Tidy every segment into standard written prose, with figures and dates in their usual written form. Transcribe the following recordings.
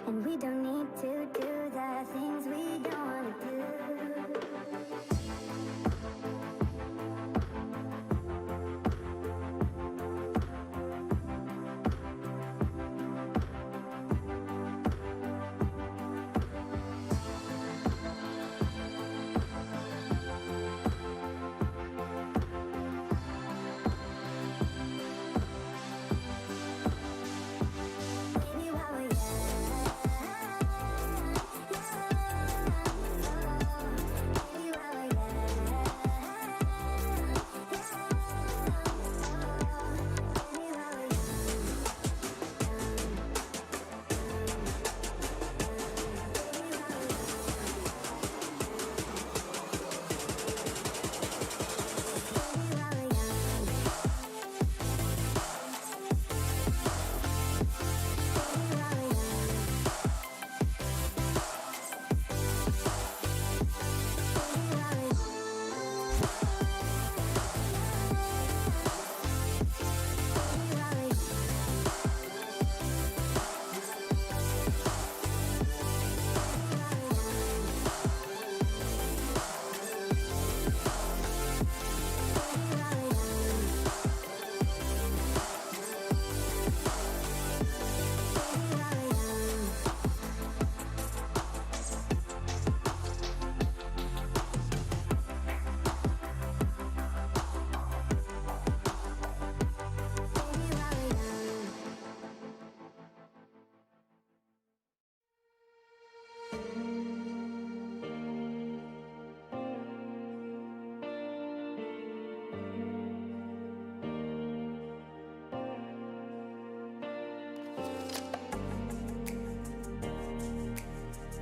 And we don't need to do the things we don't want to do.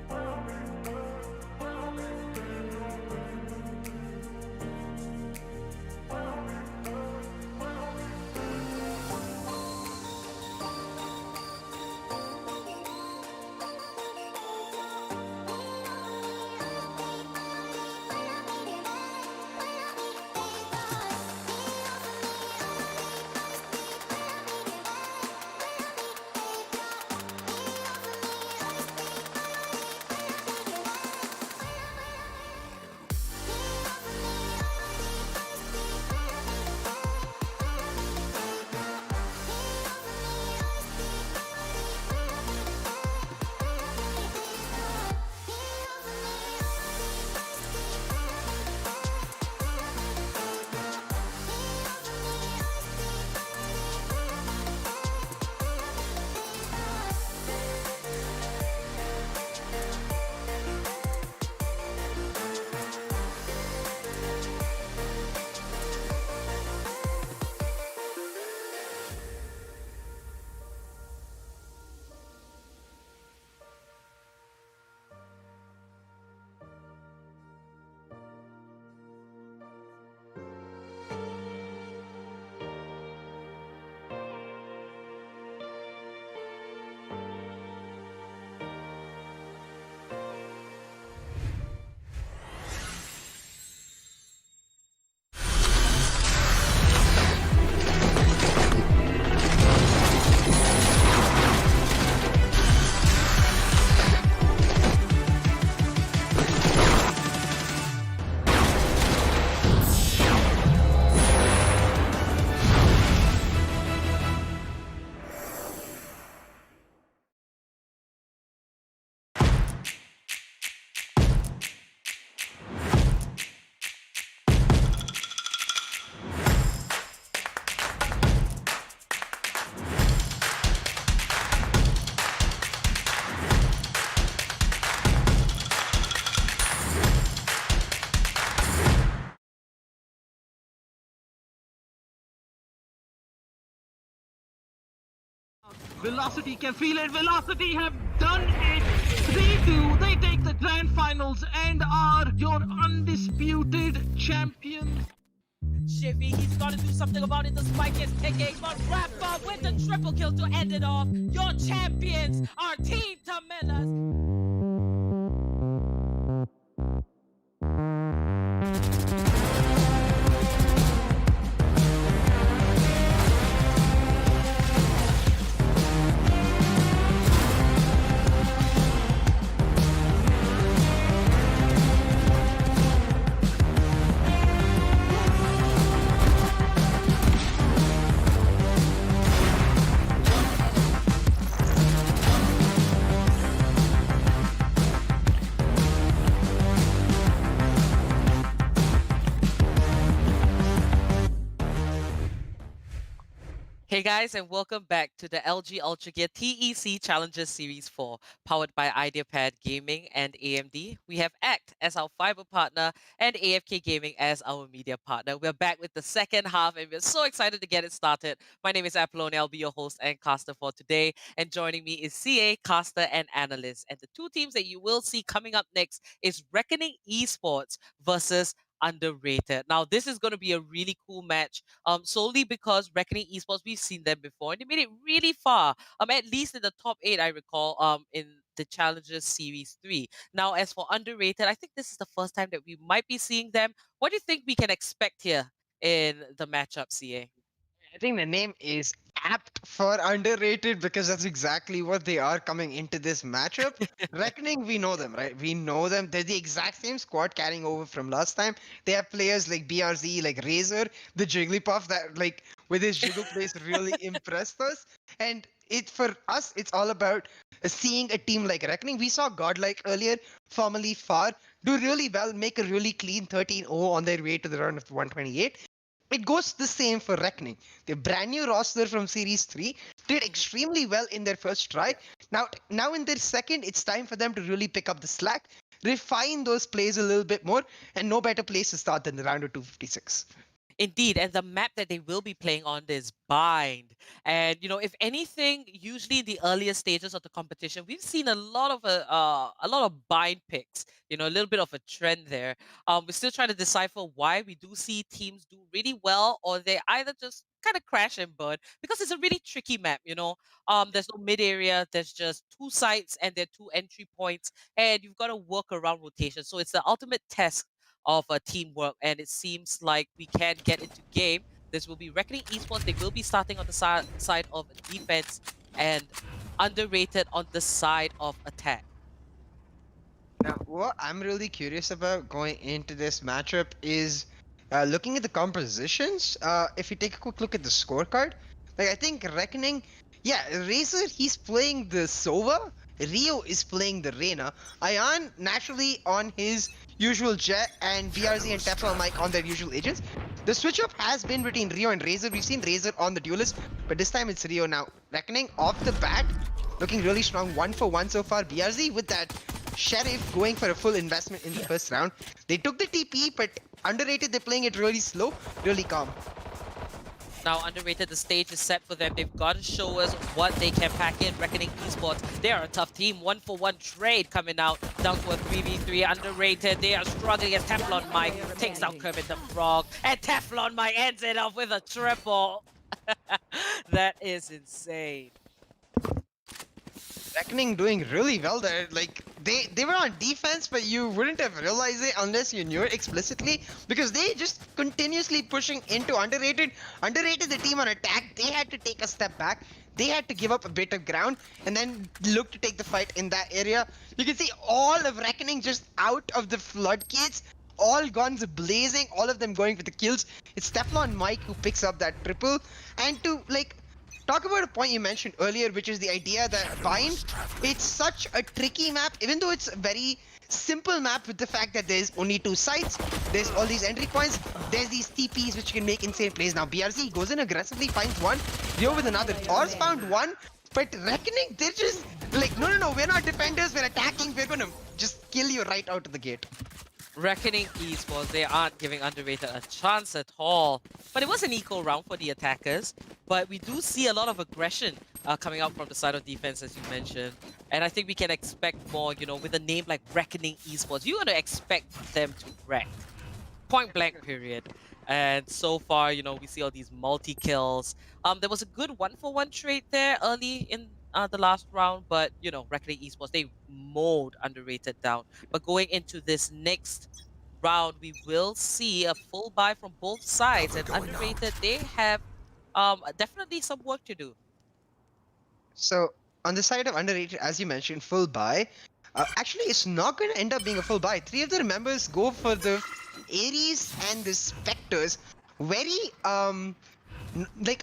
Baby, while we're Velocity can feel it. Velocity have done it. They do. They take the grand finals and are your undisputed champions. Shivy, he's got to do something about it. The spike is ticking, but Rafa with the triple kill to end it off. Your champions are Team Tamilas. Hey guys, and welcome back to the LG Ultragear TEC Challenger Series 4, powered by Ideapad Gaming and AMD. We have ACT as our fiber partner and AFK Gaming as our media partner. We're back with the second half, and we're so excited to get it started. My name is Apollonia. I'll be your host and caster for today. And joining me is CA, caster, and analyst. And the two teams that you will see coming up next is Reckoning Esports versus Underrated. Now, this is going to be a really cool match solely because Reckoning Esports, we've seen them before, and they made it really far. At least in the top 8, I recall, in the Challengers Series 3. Now, as for Underrated, I think this is the first time that we might be seeing them. What do you think we can expect here in the matchup, CA? I think the name is apt for underrated because that's exactly what they are coming into this matchup. Reckoning, we know them, right? We know them. They're the exact same squad carrying over from last time. They have players like BRZ, like Razor, the Jigglypuff that, like, with his jiggle plays really impressed us. And it for us, it's all about seeing a team like Reckoning. We saw Godlike earlier, formerly FAR, do really well, make a really clean 13-0 on their way to the round of 128. It goes the same for Reckoning. The brand new roster from Series 3 did extremely well in their first try. Now in their second, it's time for them to really pick up the slack, refine those plays a little bit more, and no better place to start than the round of 256. Indeed, and the map that they will be playing on is Bind. And if anything, usually in the earlier stages of the competition, we've seen a lot of Bind picks. A little bit of a trend there. We're still trying to decipher why we do see teams do really well, or they either just kind of crash and burn because it's a really tricky map. There's no mid area. There's just two sites and there are two entry points, and you've got to work around rotation. So it's the ultimate test of teamwork, and it seems like we can get into game. This will be Reckoning Esports. They will be starting on the side of defense and Underrated on the side of attack. Now, what I'm really curious about going into this matchup is looking at the compositions. If you take a quick look at the scorecard, like I think Reckoning, yeah, Razor, he's playing the Sova. Rio is playing the Reyna. Ion naturally on his usual Jet, and BRZ and Teflon Mike on their usual agents. The switch up has been between Rio and Razor. We've seen Razor on the Duelist, but this time it's Rio. Now, Reckoning off the bat, looking really strong. 1-for-1 so far. BRZ with that Sheriff going for a full investment in the first round. They took the TP, but Underrated, they're playing it really slow, really calm. Now, Underrated, the stage is set for them. They've got to show us what they can pack in. Reckoning Esports, they are a tough team. 1-for-1 trade coming out, down to a 3v3. Underrated, they are struggling as Teflon Mike takes out Kermit the Frog. And Teflon Mike ends it off with a triple. That is insane. Reckoning doing really well there. Like they were on defense, but you wouldn't have realized it unless you knew it explicitly, because they just continuously pushing into Underrated. Underrated, the team on attack, they had to take a step back. They had to give up a bit of ground and then look to take the fight in that area. You can see all of Reckoning just out of the floodgates. All guns blazing, all of them going for the kills. It's Teflon Mike who picks up that triple. And to talk about a point you mentioned earlier, which is the idea that Bind, it's such a tricky map, even though it's a very simple map with the fact that there's only two sites, there's all these entry points, there's these TPs which can make insane plays. Now BRZ goes in aggressively, finds one, Rio with another, Thor's found one, but Reckoning, they're just like, no, we're not defenders, we're attacking, we're gonna just kill you right out of the gate. Reckoning Esports, they aren't giving Underrated a chance at all. But it was an equal round for the attackers. But we do see a lot of aggression coming out from the side of defense, as you mentioned. And I think we can expect more, with a name like Reckoning Esports. You're going to expect them to wreck. Point blank period. And so far, we see all these multi-kills. There was a good 1-for-1 trade there early in the last round, but Reckoning Esports, they mowed Underrated down. But going into this next round, we will see a full buy from both sides, and Underrated, they have definitely some work to do. So on the side of Underrated, as you mentioned, full buy. Actually, it's not going to end up being a full buy. Three of the members go for the Ares and the Spectres. Very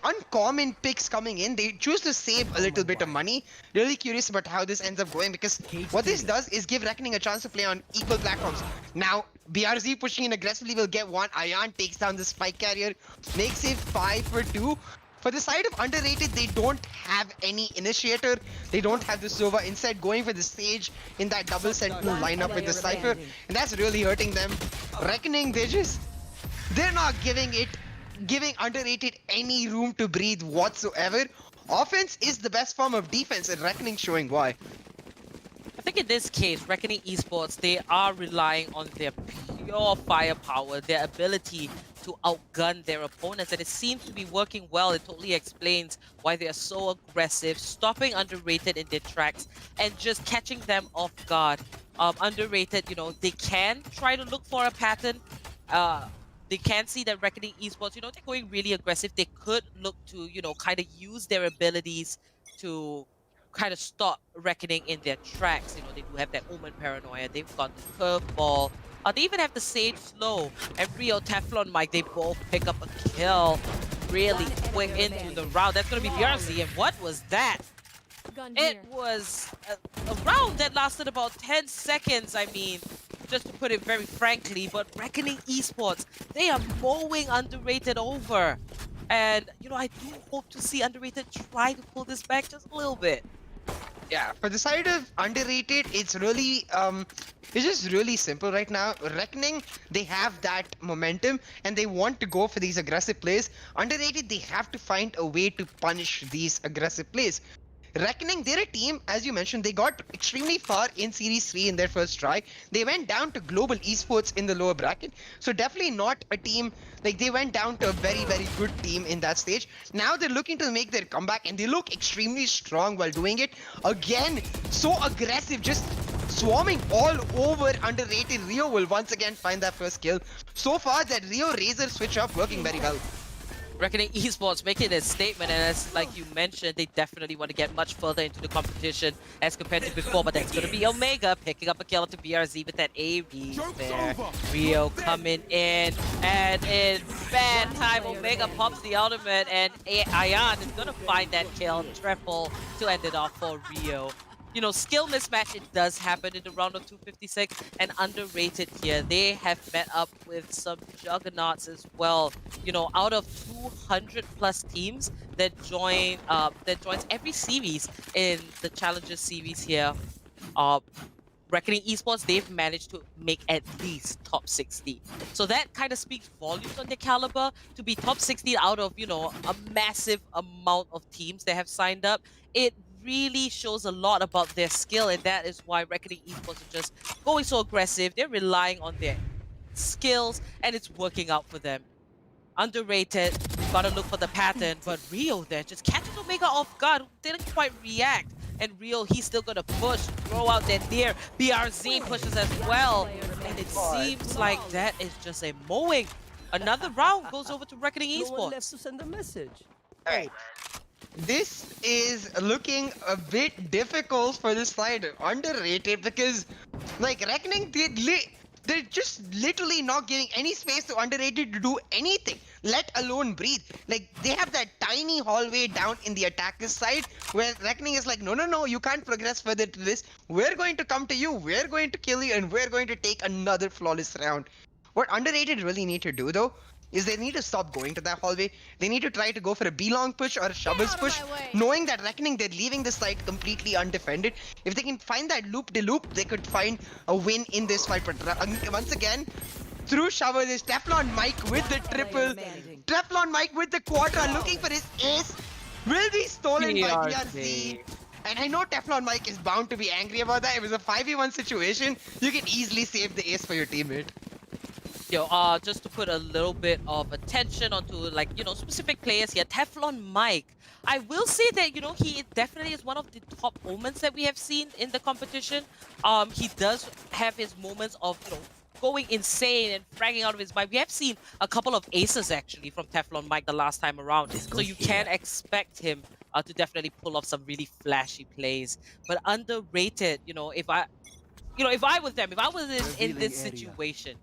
uncommon picks coming in. They choose to save a little bit of money. Really curious about how this ends up going, because what this does is give Reckoning a chance to play on equal platforms. Now, BRZ pushing in aggressively will get one. Ion takes down the spike carrier, makes it 5-for-2. For the side of underrated, they don't have any initiator. They don't have the Sova. Instead, going for the Sage in that double sentinel lineup with the Cypher, and that's really hurting them. Reckoning, they're not giving underrated any room to breathe whatsoever. Offense is the best form of defense, and Reckoning showing why. I think in this case, Reckoning Esports, they are relying on their pure firepower, their ability to outgun their opponents, and it seems to be working well. It totally explains why they are so aggressive, stopping underrated in their tracks and just catching them off guard. Underrated, you know, they can try to look for a pattern. They can see that Reckoning Esports, you know, they're going really aggressive. They could look to, you know, kind of use their abilities to kind of stop Reckoning in their tracks. You know, they do have that Omen Paranoia. They've got the Curveball. They even have the Sage Slow. And Rio Teflon Mike, they both pick up a kill really quick into the round. That's going to be BRZ. And what was that? It was a round that lasted about 10 seconds, I mean, just to put it very frankly. But Reckoning Esports, they are mowing underrated over. And, you know, I do hope to see underrated try to pull this back just a little bit. Yeah, for the side of underrated, it's really it's just really simple right now. Reckoning, they have that momentum and they want to go for these aggressive plays. Underrated, they have to find a way to punish these aggressive plays. Reckoning, they're a team, as you mentioned, they got extremely far in Series 3 in their first try. They went down to Global Esports in the lower bracket. So definitely not a team, like they went down to a very, very good team in that stage. Now they're looking to make their comeback and they look extremely strong while doing it. Again, so aggressive, just swarming all over underrated. Rio will once again find that first kill. So far, that Rio Razor switch up working very well. Reckoning Esports making a statement, and as like you mentioned, they definitely want to get much further into the competition as compared to before, but that's going to be Omega picking up a kill to BRZ with that AV there. Rio coming in, and in bad time, Omega pops the ultimate, and Ayan is going to find that kill, triple, to end it off for Rio. You know, skill mismatch, it does happen in the round of 256, and underrated here. They have met up with some juggernauts as well. You know, out of 200 plus teams that joins every series in the Challenger series here, Reckoning Esports, they've managed to make at least top 60. So that kind of speaks volumes on their caliber to be top 60 out of, you know, a massive amount of teams that have signed up. It really shows a lot about their skill, and that is why Reckoning Esports are just going so aggressive. They're relying on their skills, and it's working out for them. Underrated, gotta look for the pattern, but Rio there just catches Omega off guard, didn't quite react. And Rio, he's still gonna push, throw out that near. BRZ pushes as well, and it seems like that is just a mowing. Another round goes over to Reckoning Esports. No one left to send a message. Alright. This is looking a bit difficult for this side. Underrated because, like, Reckoning, they're just literally not giving any space to underrated to do anything, let alone breathe. Like, they have that tiny hallway down in the attacker's side where Reckoning is like, no, you can't progress further to this. We're going to come to you, we're going to kill you, and we're going to take another flawless round. What underrated really need to do, though, is they need to stop going to that hallway. They need to try to go for a B-long push or a shovels push, knowing that Reckoning, they're leaving the site completely undefended. If they can find that loop-de-loop, they could find a win in this fight. But once again, through shovel is Teflon Mike with the triple. Teflon Mike with the quadra, looking for his ace. Will be stolen by BRZ. And I know Teflon Mike is bound to be angry about that. It was a 5v1 situation. You can easily save the ace for your teammate. Yo, just to put a little bit of attention onto, like, you know, specific players here. Teflon Mike, I will say that, you know, he definitely is one of the top omens that we have seen in the competition. He does have his moments of, you know, going insane and fragging out of his mind. We have seen a couple of aces actually from Teflon Mike the last time around, so you can expect him to definitely pull off some really flashy plays. But underrated, you know, if I was them, if I was in this situation,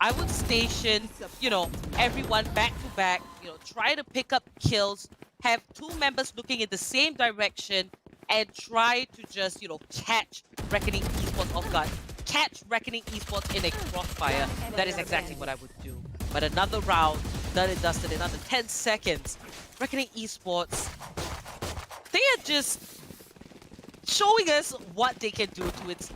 I would station, you know, everyone back to back, you know, try to pick up kills, have two members looking in the same direction, and try to just, you know, catch Reckoning Esports off guard. Catch Reckoning Esports in a crossfire. That is exactly what I would do. But another round done and dusted in under 10 seconds. Reckoning Esports, they are just showing us what they can do to its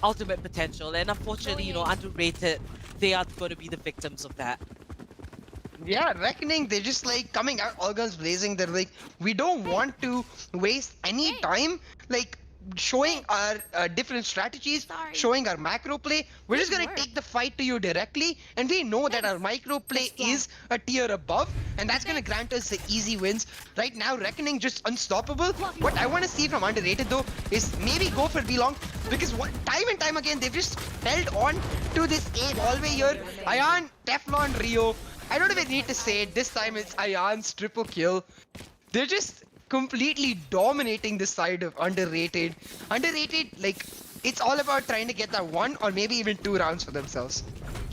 ultimate potential, and unfortunately, you know, underrated, they are going to be the victims of that. Yeah, Reckoning, they're just like coming out all guns blazing. They're like, we don't want to waste any time, like showing our different strategies, showing our macro play. We're just gonna take the fight to you directly, and we know that our micro play is a tier above, and that's gonna grant us the easy wins. Right now, Reckoning just unstoppable. What I want to see from Underrated though is maybe go for B-Long, because time and time again they've just held on to this A hallway here. Ion, Teflon, Rio. I don't even need to say it. This time it's Ion's triple kill. They're just completely dominating the side of Underrated. Underrated, like, it's all about trying to get that 1 or maybe even 2 rounds for themselves.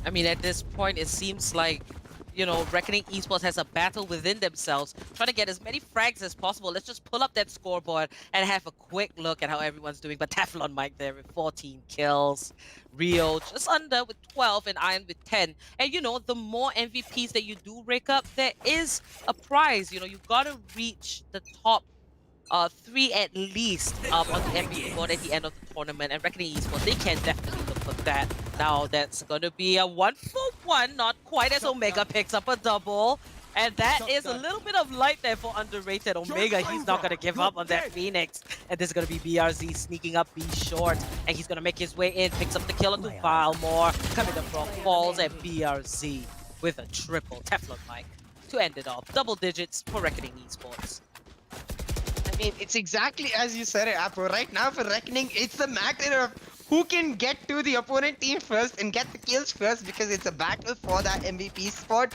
I mean, at this point, it seems like, you know, Reckoning Esports has a battle within themselves, trying to get as many frags as possible. Let's just pull up that scoreboard and have a quick look at how everyone's doing. But Teflon Mike there with 14 kills. Rio just under with 12 and Iron with 10. And, you know, the more MVPs that you do rake up, there is a prize. You know, you've got to reach the top 3 at least on the MVP board at the end of the tournament, and Reckoning Esports, they can definitely look for that. Now that's going to be a 1-for-1, not quite as Omega picks up a double, and that is a little bit of light there for Underrated. Omega, he's not going to give up on that Phoenix, and this is going to be BRZ sneaking up B short, and he's going to make his way in, picks up the kill onto Valmore, coming up from Falls, and BRZ with a triple. Teflon Mike to end it off. Double digits for Reckoning Esports. I mean, it's exactly as you said it, Apo. Right now for Reckoning, it's the matter of who can get to the opponent team first and get the kills first, because it's a battle for that MVP spot.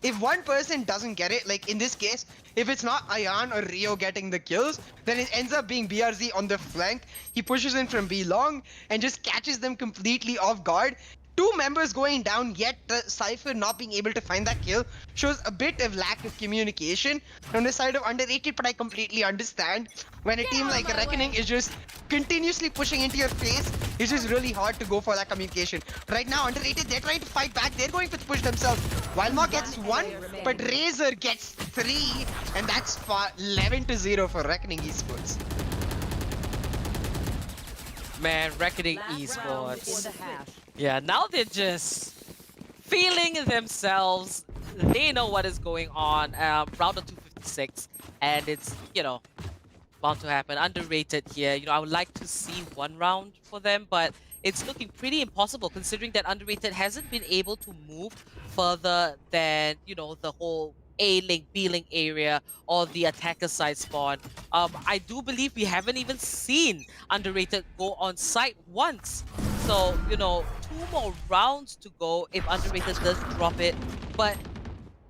If one person doesn't get it, like in this case, if it's not Ion or Rio getting the kills, then it ends up being BRZ on the flank. He pushes in from B long and just catches them completely off guard. 2 members going down, yet the Cypher not being able to find that kill shows a bit of lack of communication on the side of Underrated, but I completely understand when a team like Reckoning is just continuously pushing into your face. It's just really hard to go for that communication. Right now, Underrated, they're trying to fight back. They're going for the push themselves. Wildmore gets 1, but Razor gets 3, and that's 11-0 for Reckoning Esports. Man, Reckoning Esports. Yeah, now they're just feeling themselves. They know what is going on. Round of 256, and it's, you know, bound to happen. Underrated here. You know, I would like to see 1 round for them, but it's looking pretty impossible considering that Underrated hasn't been able to move further than, you know, the whole A-Link, B-Link area or the attacker side spawn. I do believe we haven't even seen Underrated go on site once. So, you know, 2 more rounds to go if Underrated does drop it. But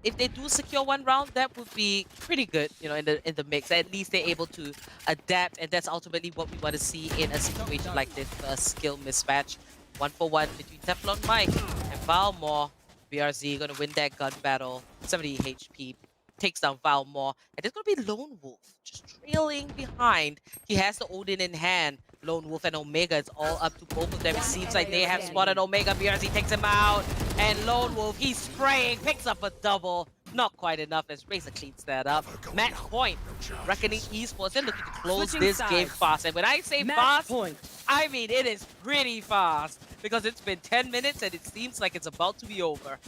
if they do secure 1 round, that would be pretty good, you know, in the mix. At least they're able to adapt, and that's ultimately what we want to see in a situation like this, a skill mismatch. 1-for-1 between Teflon Mike and Valmore. BRZ gonna win that gun battle. 70 HP. Takes down Valmore. And there's gonna be Lone Wolf just trailing behind. He has the Odin in hand. Lone Wolf and Omega, it's all up to both of them. It seems like they have spotted Omega. BRZ takes him out. And Lone Wolf, he's spraying, picks up a double. Not quite enough as Razor cleans that up. Match point. Reckoning Esports, they're looking to close this game fast. And when I say fast, I mean it is pretty fast. Because it's been 10 minutes and it seems like it's about to be over.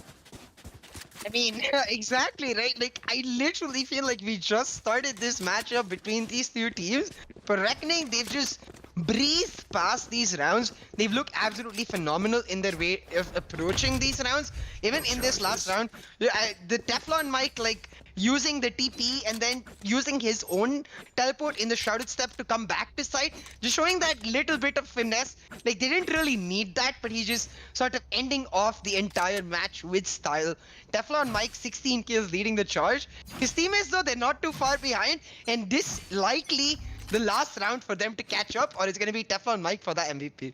I mean, exactly, right? Like, I literally feel like we just started this matchup between these 2 teams. For Reckoning, they've just breezed past these rounds. They've looked absolutely phenomenal in their way of approaching these rounds. Even in this last round, the Teflon Mike, like, using the TP and then using his own teleport in the Shrouded Step to come back to site, just showing that little bit of finesse. Like, they didn't really need that, but he's just sort of ending off the entire match with style. Teflon Mike, 16 kills leading the charge. His teammates, though, they're not too far behind, and this likely the last round for them to catch up, or it's going to be Teflon Mike for that MVP.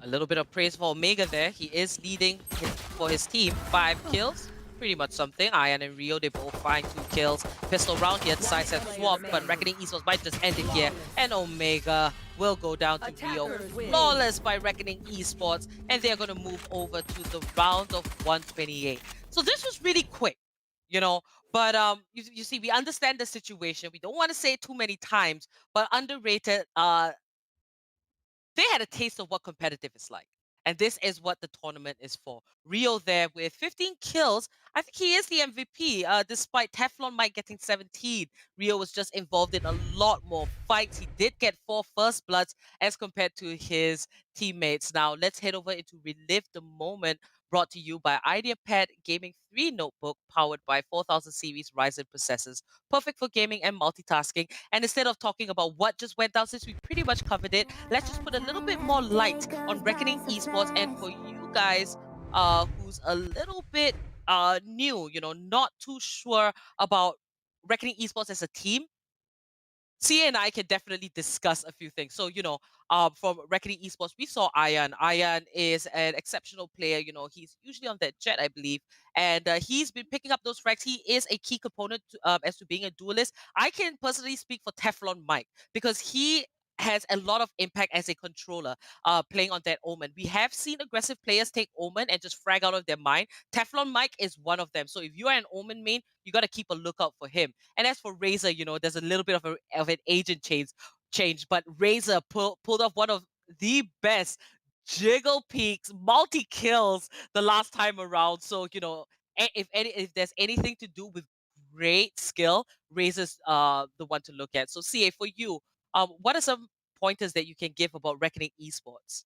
A little bit of praise for Omega there. He is leading for his team. 5 kills. pretty much something. Ian and Rio, they both find 2 kills. Pistol round here, sides have swapped, but Reckoning Esports might just end it here. And Omega will go down to Rio. Flawless by Reckoning Esports, and they're going to move over to the round of 128. So this was really quick, you know, but you see, we understand the situation. We don't want to say it too many times, but Underrated, they had a taste of what competitive is like. And this is what the tournament is for. Rio there with 15 kills. I think he is the MVP, despite Teflon Mike getting 17. Rio was just involved in a lot more fights. He did get 4 first bloods as compared to his teammates. Now, let's head over into Relive the Moment, brought to you by Ideapad Gaming 3 notebook, powered by 4000 series Ryzen processors. Perfect for gaming and multitasking. And instead of talking about what just went down, since we pretty much covered it, let's just put a little bit more light on Reckoning Esports. And for you guys who's a little bit new, you know, not too sure about Reckoning Esports as a team, CA and I can definitely discuss a few things. So, you know, from Reckoning Esports, we saw Ian. Ian is an exceptional player. You know, he's usually on that jet, I believe. And he's been picking up those frags. He is a key component to, as to being a duelist. I can personally speak for Teflon Mike because he has a lot of impact as a controller playing on that Omen. We have seen aggressive players take Omen and just frag out of their mind. Teflon Mike is one of them. So if you are an Omen main, you got to keep a lookout for him. And as for Razor, you know, there's a little bit of an agent change, but Razor pulled off one of the best jiggle peaks, multi kills the last time around. So, you know, if there's anything to do with great skill, Razor's the one to look at. So CA, for you, what are some pointers that you can give about Reckoning Esports?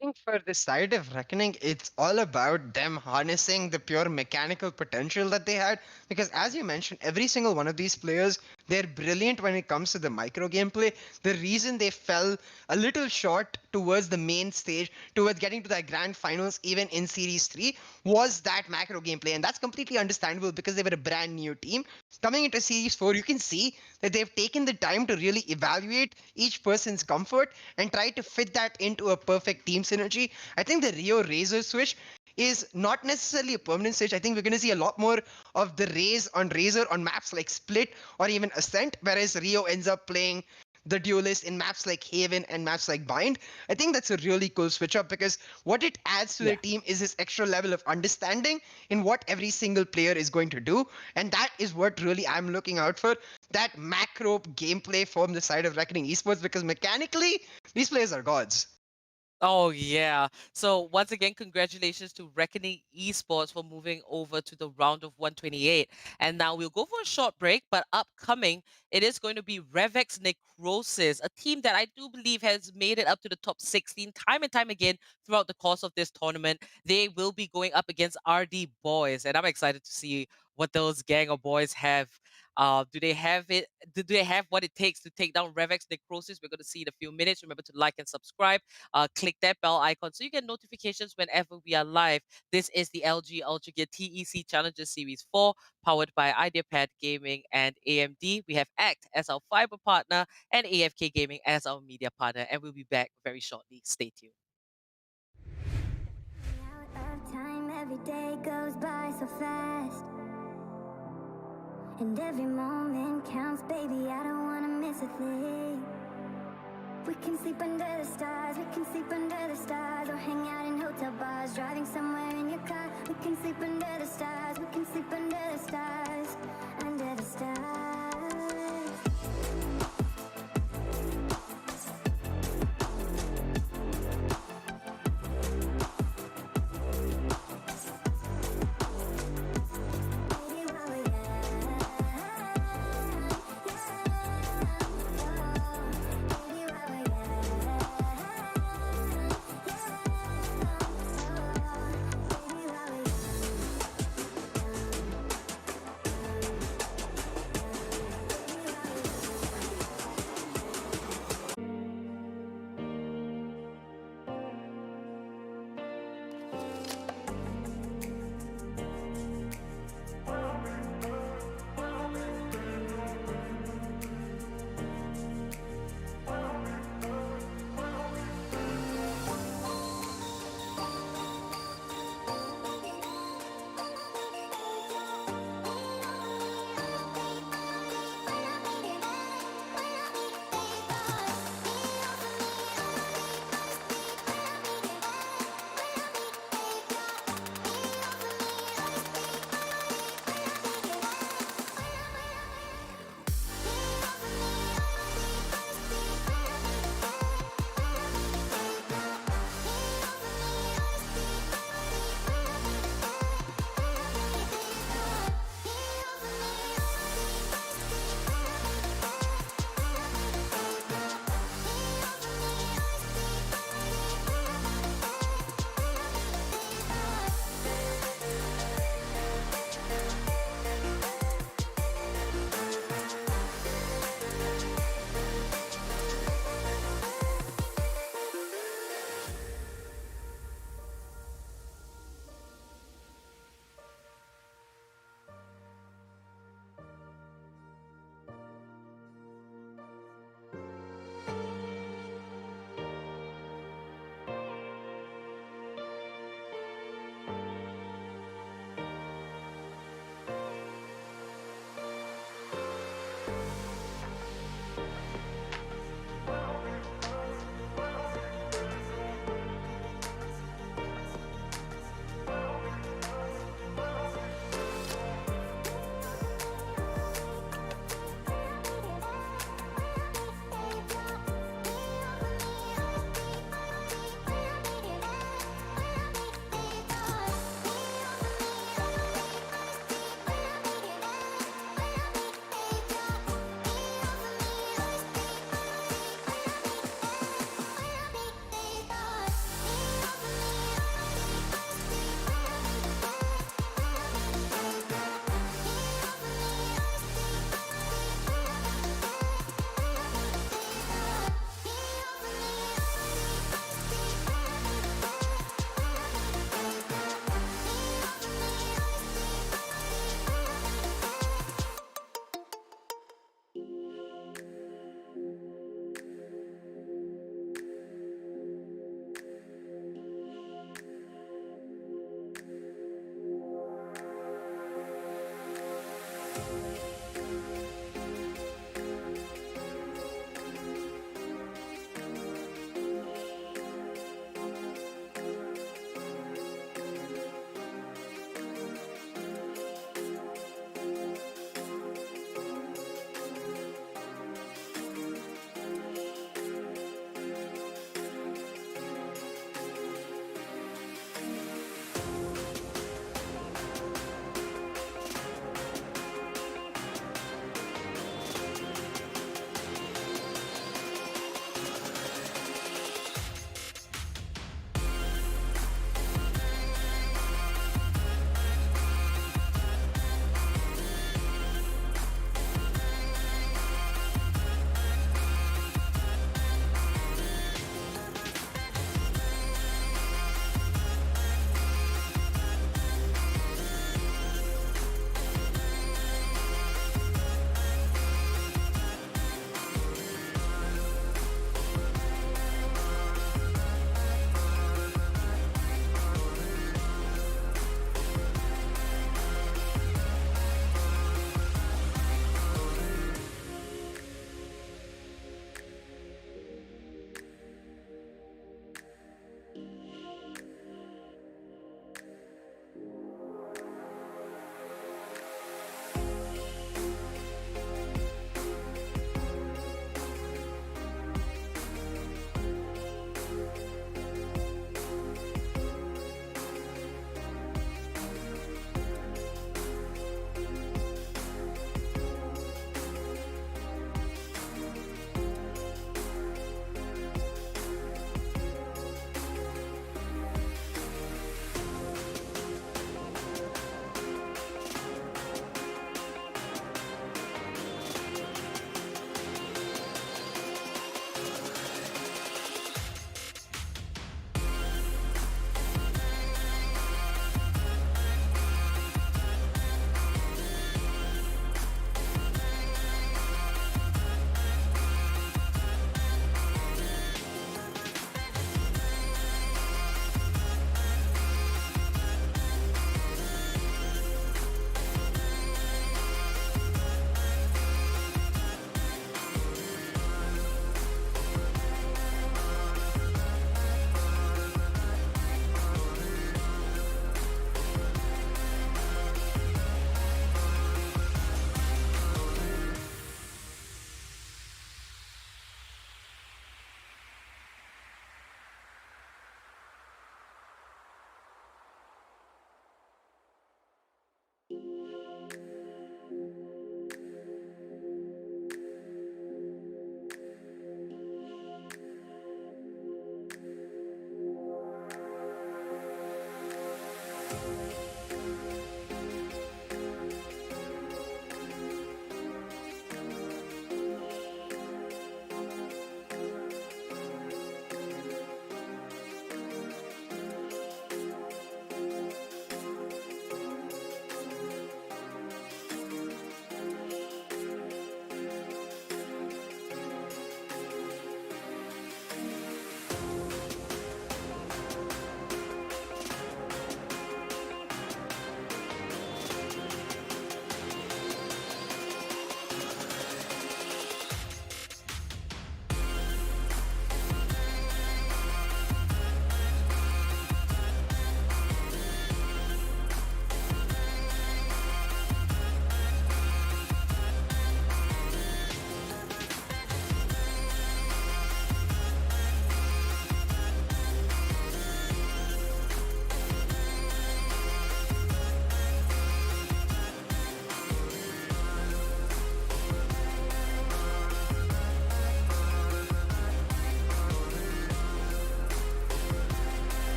I think for the side of Reckoning, it's all about them harnessing the pure mechanical potential that they had. Because as you mentioned, every single one of these players, they're brilliant when it comes to the micro gameplay. The reason they fell a little short towards the main stage, towards getting to that grand finals, even in Series 3, was that macro gameplay. And that's completely understandable because they were a brand new team. Coming into Series 4, you can see that they've taken the time to really evaluate each person's comfort and try to fit that into a perfect team synergy. I think the Rio Razor switch is not necessarily a permanent switch. I think we're going to see a lot more of the Raze on Razor on maps like Split or even Ascent, whereas Rio ends up playing the duelist in maps like Haven and maps like Bind. I think that's a really cool switch up because what it adds to the team is this extra level of understanding in what every single player is going to do. And that is what really I'm looking out for. That macro gameplay from the side of Reckoning Esports, because mechanically, these players are gods. Oh, yeah. So once again, congratulations to Reckoning Esports for moving over to the round of 128. And now we'll go for a short break, but upcoming, it is going to be RevX Necrosis, a team that I do believe has made it up to the top 16 time and time again throughout the course of this tournament. They will be going up against Rdboys, and I'm excited to see what those gang of boys have. Do they have it? Do they have what it takes to take down RevX Necrosis? We're going to see in a few minutes. Remember to like and subscribe. Click that bell icon so you get notifications whenever we are live. This is the LG Ultragear TEC Challenger Series 4, powered by Ideapad Gaming and AMD. We have ACT as our fiber partner and AFK Gaming as our media partner, and we'll be back very shortly. Stay tuned. Out of time, every day goes by so fast. And every moment counts, baby, I don't wanna miss a thing. We can sleep under the stars, we can sleep under the stars, or hang out in hotel bars, driving somewhere in your car. We can sleep under the stars, we can sleep under the stars, under the stars.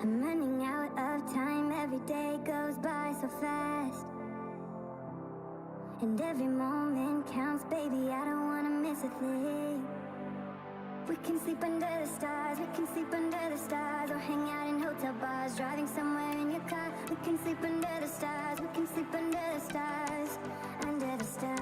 I'm running out of time, every day goes by so fast. And every moment counts, baby, I don't wanna miss a thing. We can sleep under the stars, we can sleep under the stars, or hang out in hotel bars, driving somewhere in your car. We can sleep under the stars, we can sleep under the stars, under the stars.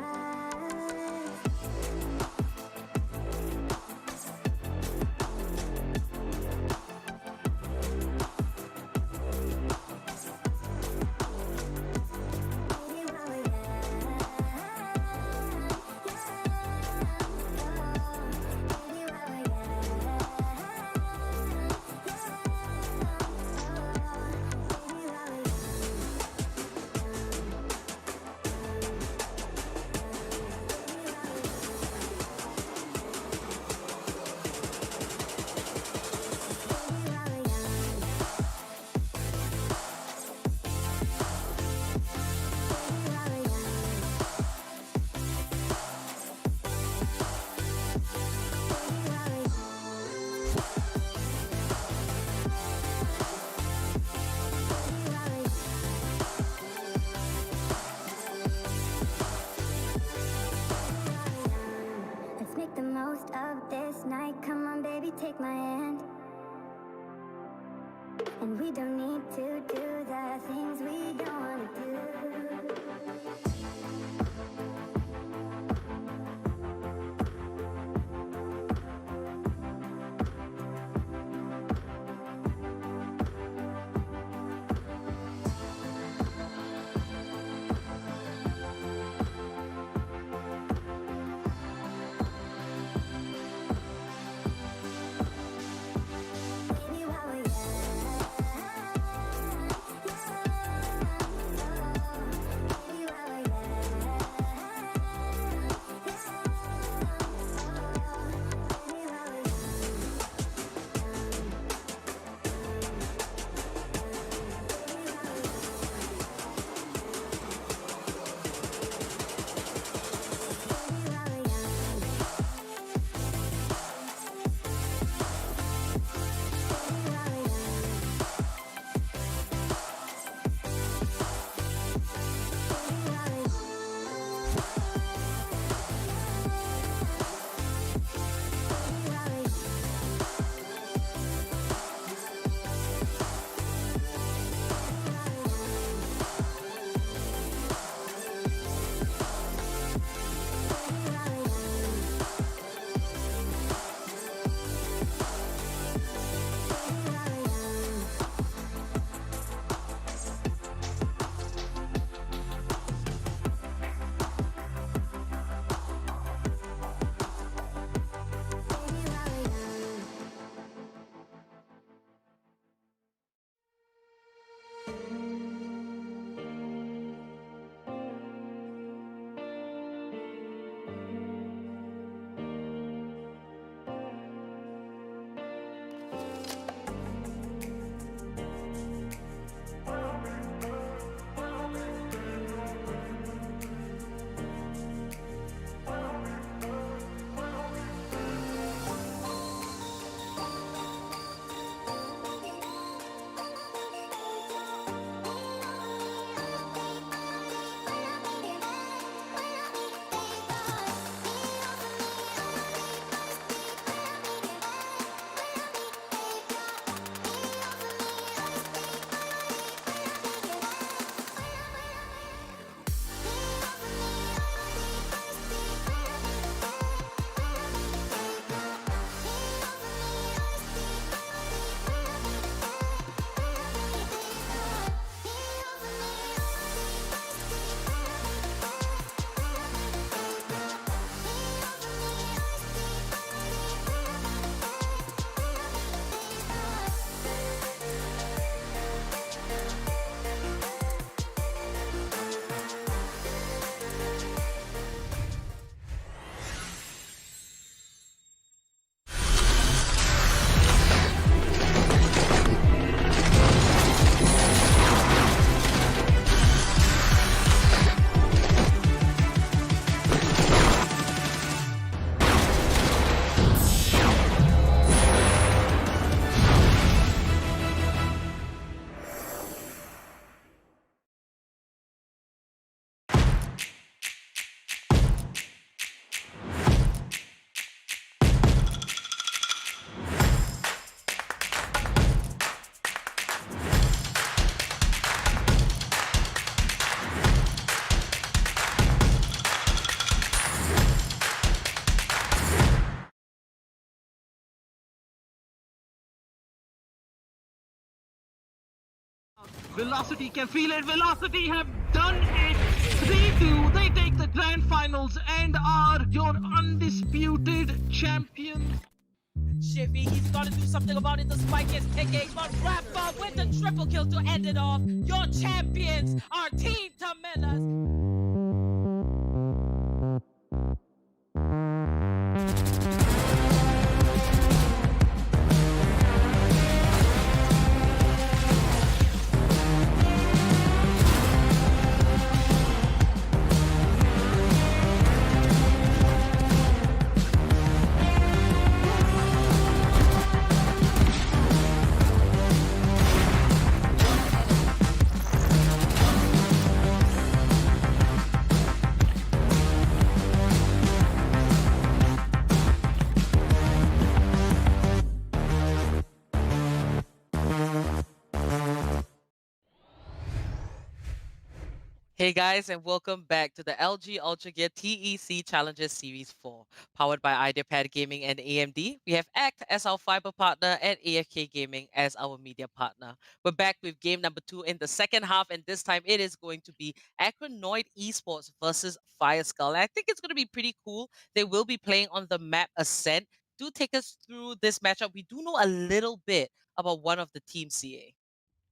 Make the most of this night. Come on, baby, take my hand. And we don't need to do the things we don't want to do. Velocity can feel it. Velocity have done it. They take the grand finals and are your undisputed champions. Shivy, he's got to do something about it. The spike is ticking, but Rafa with the triple kill to end it off. Your champions are Team Tamelas. Hey guys, and welcome back to the LG Ultragear TEC Challenges Series 4, powered by Ideapad Gaming and AMD. We have ACT as our fiber partner and AFK Gaming as our media partner. We're back with game number 2 in the second half, and this time it is going to be Acronoid Esports versus Fireskull. And I think it's going to be pretty cool. They will be playing on the map Ascent. Do take us through this matchup. We do know a little bit about one of the teams, CA.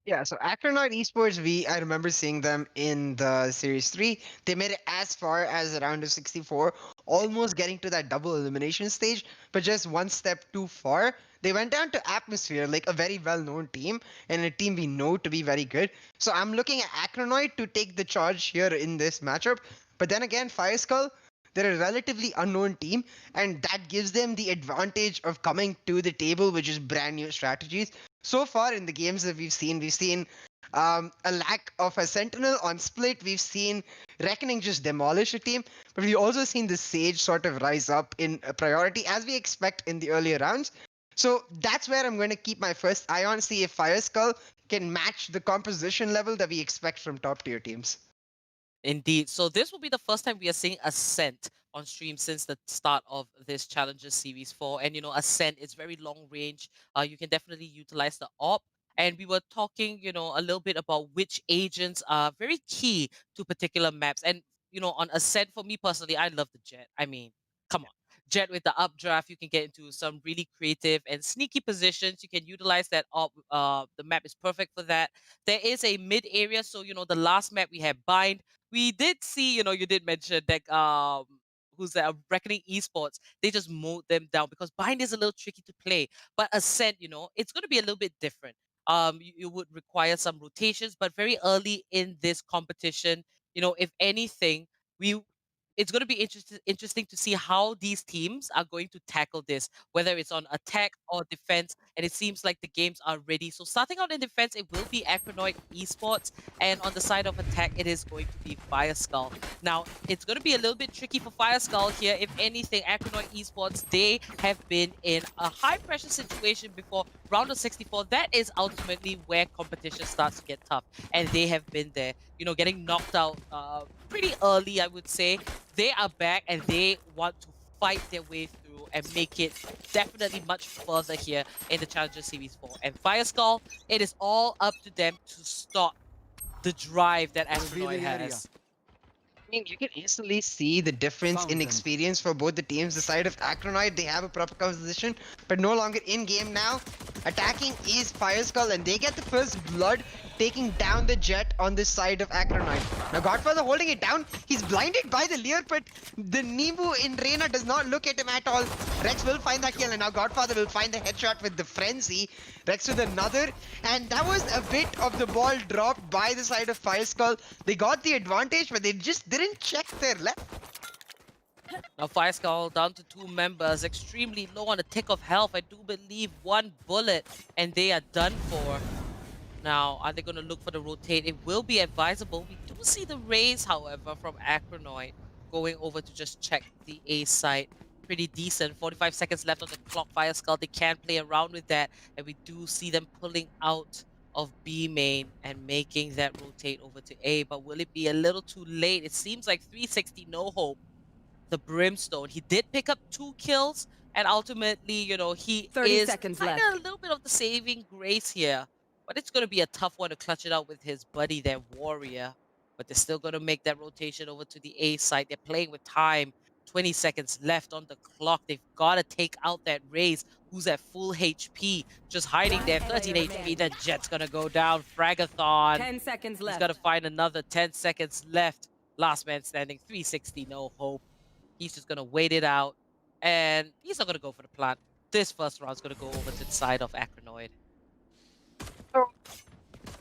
Yeah, so Acronoid Esports, I remember seeing them in the Series 3. They made it as far as a round of 64, almost getting to that double elimination stage, but just one step too far. They went down to Atmosphere, like a very well-known team, and a team we know to be very good. So I'm looking at Acronoid to take the charge here in this matchup. But then again, Fireskull, they're a relatively unknown team, and that gives them the advantage of coming to the table with just brand new strategies. So far in the games that we've seen a lack of a Sentinel on split. We've seen Reckoning just demolish a team, but we've also seen the Sage sort of rise up in priority as we expect in the earlier rounds. So that's where I'm going to keep my first eye on, see if Fireskull can match the composition level that we expect from top tier teams. Indeed. So this will be the first time we are seeing Ascent on stream since the start of this Challenges Series 4. And, Ascent is very long range. You can definitely utilize the AWP. And we were talking, a little bit about which agents are very key to particular maps. And, on Ascent, for me personally, I love the Jet. I mean, come on. Jet with the updraft, you can get into some really creative and sneaky positions. You can utilize that AWP. The map is perfect for that. There is a mid area. So, the last map we had Bind. We did see, you did mention that who's that Reckoning Esports, they just mowed them down because Bind is a little tricky to play. But Ascent, it's gonna be a little bit different. You would require some rotations, but very early in this competition, if anything, it's going to be interesting to see how these teams are going to tackle this, whether it's on attack or defense. And it seems like the games are ready. So starting out in defense, it will be Acronoid Esports. And on the side of attack, it is going to be Fireskull. Now, it's going to be a little bit tricky for Fireskull here. If anything, Acronoid Esports, they have been in a high-pressure situation before. Round of 64, that is ultimately where competition starts to get tough. And they have been there, getting knocked out pretty early, I would say. They are back and they want to fight their way through and make it definitely much further here in the Challenger Series 4. And Fireskull, it is all up to them to stop the drive that Acronoid has. I mean, you can instantly see the difference in experience for both the teams. The side of Acronoid, they have a proper composition, but no longer in game now. Attacking is Fireskull, and they get the first blood, taking down the Jet on this side of Acronoid. Now Godfather holding it down. He's blinded by the Leer, but the Nimu in Reina does not look at him at all. Rex will find that kill, and now Godfather will find the headshot with the Frenzy. Rex with another, and that was a bit of the ball dropped by the side of Fireskull. They got the advantage, but they just didn't check their left. Now Fireskull down to 2 members, extremely low on the tick of health. I do believe 1 bullet, and they are done for. Now, are they going to look for the rotate? It will be advisable. We do see the raise, however, from Acronoid going over to just check the A site. Pretty decent. 45 seconds left on the clock. Fireskull, they can play around with that. And we do see them pulling out of B main and making that rotate over to A. But will it be a little too late? It seems like 360 no hope. The Brimstone, he did pick up 2 kills. And ultimately, he 30 is seconds kind left. of a little bit of the saving grace here. But it's going to be a tough one to clutch it out with his buddy there, Warrior. But they're still going to make that rotation over to the A side. They're playing with time. 20 seconds left on the clock. They've got to take out that Raze, who's at full HP, just hiding there. 13 HP. The Jet's going to go down. Fragathon. 10 seconds He's left. got to find another 10 seconds left. Last man standing. 360, no hope. He's just going to wait it out. And he's not going to go for the plant. This first round's going to go over to the side of Acronoid.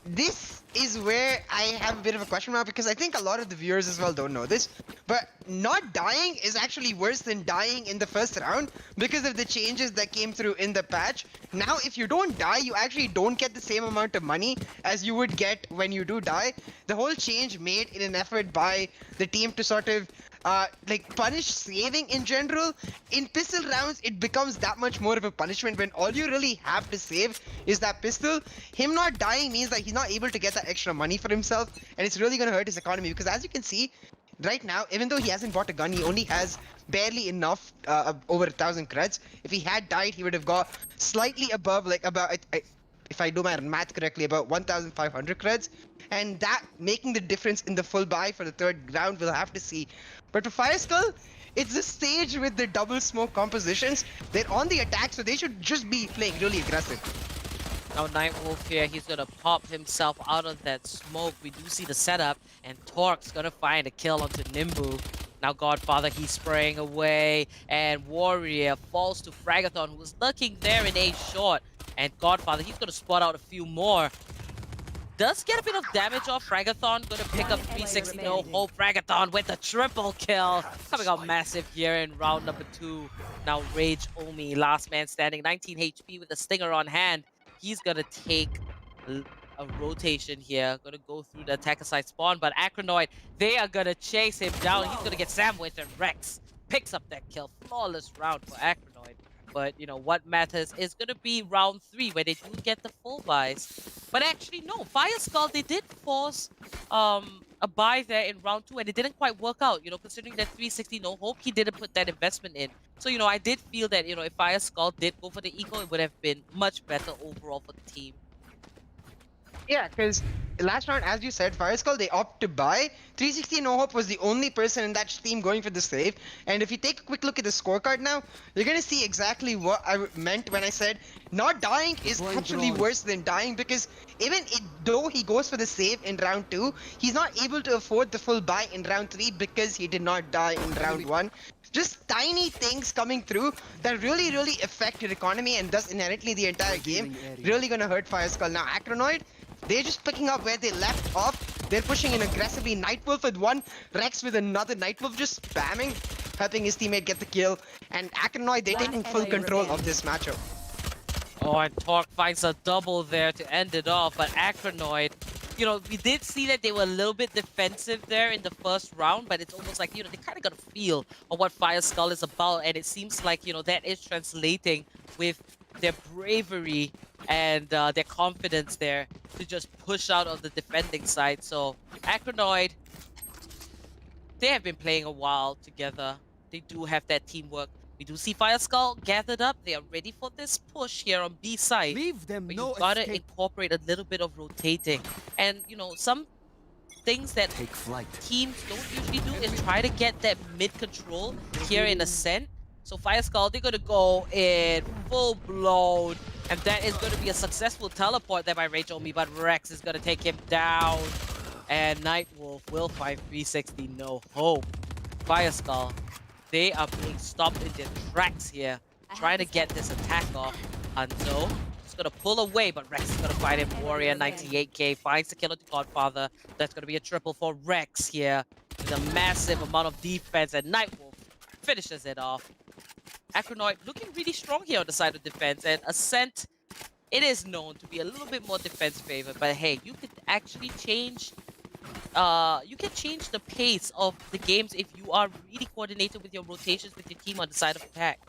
This is where I have a bit of a question mark because I think a lot of the viewers as well don't know this. But not dying is actually worse than dying in the first round because of the changes that came through in the patch. Now, if you don't die, you actually don't get the same amount of money as you would get when you do die. The whole change made in an effort by the team to sort of like punish saving in general. In pistol rounds, it becomes that much more of a punishment when all you really have to save is that pistol. Him not dying means that he's not able to get that extra money for himself, and it's really going to hurt his economy because as you can see right now, even though he hasn't bought a gun, he only has barely enough, over 1,000 creds. If he had died, he would have got slightly above, like about, if I do my math correctly, about 1,500 creds. And that making the difference in the full buy for the third round, we'll have to see. But for Fire Skull, it's the stage with the double smoke compositions. They're on the attack, so they should just be playing really aggressive. Now Nightwolf here, he's gonna pop himself out of that smoke. We do see the setup, and Torque's gonna find a kill onto Nimbu. Now Godfather, he's spraying away, and Warrior falls to Fragathon, who was lurking there in A short. And Godfather, he's gonna spot out a few more. Does get a bit of damage off Fragathon, gonna pick up 360, no hope. Fragathon with the triple kill, coming out massive here in round number 2. Now Rage Omi, last man standing, 19 HP with a stinger on hand. He's gonna take a rotation here, gonna go through the attacker side spawn, but Acronoid, they are gonna chase him down. He's gonna get sandwiched, and Rex picks up that kill. Flawless round for Acronoid. But, you know, what matters is going to be round 3, where they do get the full buys. But actually, no. Fire Skull, they did force a buy there in round 2, and it didn't quite work out. You know, considering that 360 no hope, he didn't put that investment in. So, you know, I did feel that, you know, if Fire Skull did go for the eco, it would have been much better overall for the team. Yeah, because last round, as you said, Fire Skull, they opt to buy. 360 No Hope was the only person in that team going for the save. And if you take a quick look at the scorecard now, you're going to see exactly what I meant when I said not dying is actually worse than dying, because even though he goes for the save in round 2, he's not able to afford the full buy in round 3 because he did not die in round 1. Just tiny things coming through that really, really affect your economy and thus inherently the entire game. Really going to hurt Fire Skull. Now, Acronoid, they're just picking up where they left off. They're pushing in aggressively. Nightwolf with one, Rex with another. Nightwolf just spamming, helping his teammate get the kill. And Acronoid, they're taking full control of this matchup. Oh, and Torque finds a double there to end it off. But Acronoid, you know, we did see that they were a little bit defensive there in the first round, but it's almost like, you know, they kind of got a feel of what Fire Skull is about. And it seems like, you know, that is translating with their bravery and their confidence there to just push out on the defending side. So Acronoid, they have been playing a while together. They do have that teamwork. We do see Fire Skull gathered up. They are ready for this push here on B side. Leave them But no you've got to escape. incorporate a little bit of rotating. And, you know, some things that Take flight. teams don't usually do is try to get that mid control here in Ascent. So Fire Skull, they're going to go in full blown. And that is going to be a successful teleport there by Rage Omi, but Rex is going to take him down. And Nightwolf will find 360, no hope. Fire Skull, they are being stopped in their tracks here, trying to get this attack off. Hanzo is going to pull away, but Rex is going to fight him. Warrior, 98k, finds the killer to Godfather. That's going to be a triple for Rex here, with a massive amount of defense, and Nightwolf finishes it off. Acronoid looking really strong here on the side of defense, and Ascent, it is known to be a little bit more defense favored, but hey, you could actually change you can change the pace of the games if you are really coordinated with your rotations with your team on the side of attack.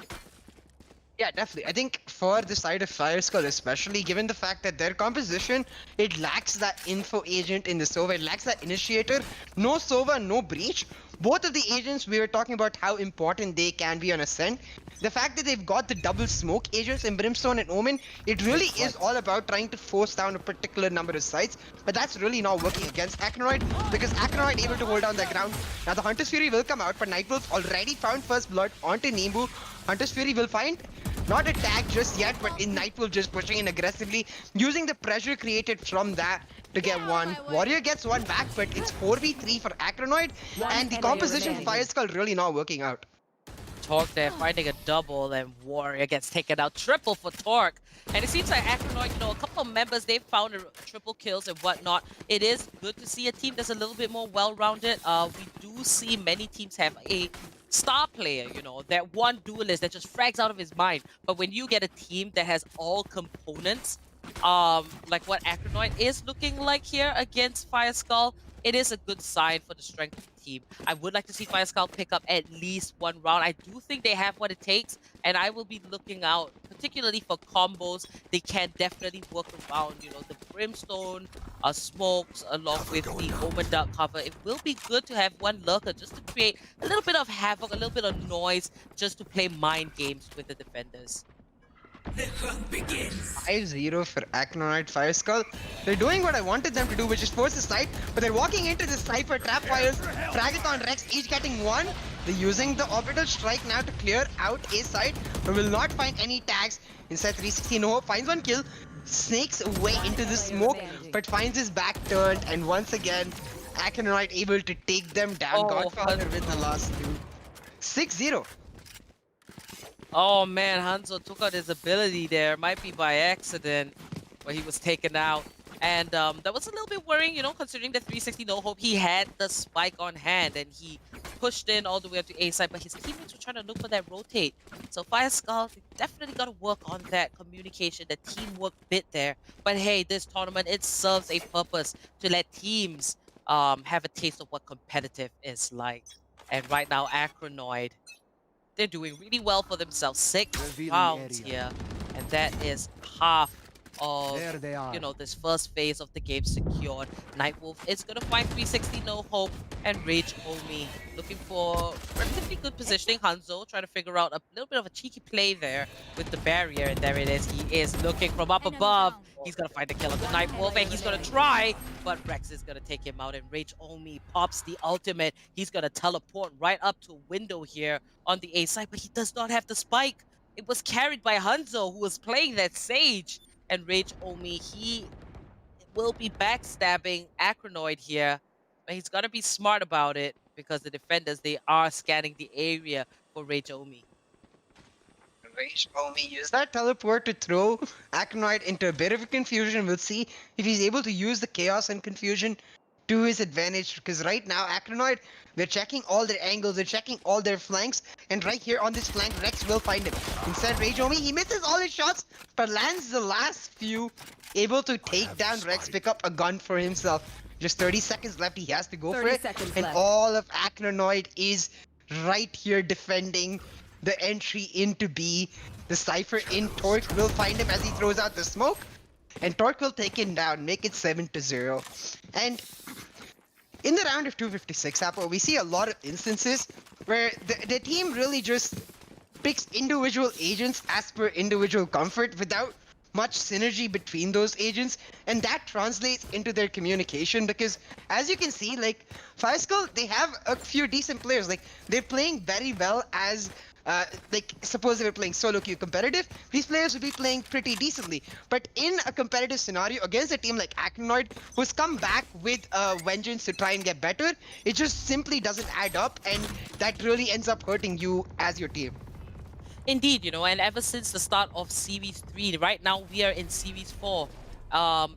Yeah, definitely. I think for the side of Fire Skull especially, given the fact that their composition, it lacks that info agent in the Sova, it lacks that initiator. No Sova, no breach. both of the agents, we were talking about how important they can be on Ascent. The fact that they've got the double smoke agents in Brimstone and Omen, it really is all about trying to force down a particular number of sites. But that's really not working against Acronoid, because Acronoid able to hold down the ground. Now the Hunter's Fury will come out, but Nightwolf already found first blood onto Nimbu. Hunter's Fury will find not a tag just yet, but in Nightwolf just pushing in aggressively, using the pressure created from that to get one. Warrior gets one back, but it's 4v3 for Acronoid, and the composition for Fire Skull really not working out. Torque there finding a double, and Warrior gets taken out. Triple for Torque. And it seems like Acronoid, you know, a couple of members, they've found triple kills and whatnot. It is good to see a team that's a little bit more well-rounded. We do see many teams have a star player, you know, that one duelist that just frags out of his mind. But when you get a team that has all components, like what Acronoid is looking like here against Fire Skull, it is a good sign for the strength of the team. I would like to see Fire Skull pick up at least one round. I do think they have what it takes, and I will be looking out, particularly for combos. They can definitely work around, you know, the Brimstone, smokes, along with the Omen Duck cover. It will be good to have one lurker just to create a little bit of havoc, a little bit of noise, just to play mind games with the defenders. The hunt begins. 5-0 for Acronoid Fire Skull. They're doing what I wanted them to do, which is force the site, but they're walking into the Cypher trap fires. Fragathon, Rex each getting one. They're using the orbital strike now to clear out a site, but will not find any tags. Instead, 360 no hope finds one kill, snakes away into the smoke, but finds his back turned, and once again, Acronoid able to take them down. Godfather with the last two. 6-0. Oh man, Hanzo took out his ability there. Might be by accident, but he was taken out. And that was a little bit worrying, you know, considering the 360 no hope. He had the spike on hand and he pushed in all the way up to A side, but his teammates were trying to look for that rotate. So Fire Skull, they definitely got to work on that communication, the teamwork bit there. But hey, this tournament, it serves a purpose to let teams have a taste of what competitive is like. And right now, Acronoid, they're doing really well for themselves. 6 rounds here, and that is half of, you know, this first phase of the game secured. Nightwolf is gonna find 360 no hope, and Rage Omi looking for relatively good positioning. Hanzo trying to figure out a little bit of a cheeky play there with the barrier, and there it is. He is looking from up above. He's gonna find the kill of the Nightwolf, and he's gonna try, but Rex is gonna take him out, and Rage Omi pops the ultimate. He's gonna teleport right up to a window here on the A side, but he does not have the spike. It was carried by Hanzo, who was playing that Sage. And Rage Omi, he will be backstabbing Acronoid here. But he's got to be smart about it, because the defenders, they are scanning the area for Rage Omi. Rage Omi use that teleport to throw Acronoid into a bit of a confusion. We'll see if he's able to use the chaos and confusion to his advantage, because right now Acronoid, they're checking all their angles, they're checking all their flanks, and right here on this flank, Rex will find him. Instead, Rage Omi, he misses all his shots, but lands the last few, able to take down Rex, pick up a gun for himself. Just 30 seconds left, he has to go for it, and all of Acronoid is right here defending the entry into B. The Cypher in Torque will find him as he throws out the smoke, and Torque will take him down, make it 7-0. And in the round of 256, Apple, we see a lot of instances where the team really just picks individual agents as per individual comfort without much synergy between those agents, and that translates into their communication, because as you can see, like, Fire Skull, they have a few decent players. Like, they're playing very well as like, suppose they were playing solo queue competitive, these players would be playing pretty decently. But in a competitive scenario against a team like Acronoid, who's come back with vengeance to try and get better, it just simply doesn't add up, and that really ends up hurting you as your team. Indeed, you know, and ever since the start of Series 3, right now we are in Series 4.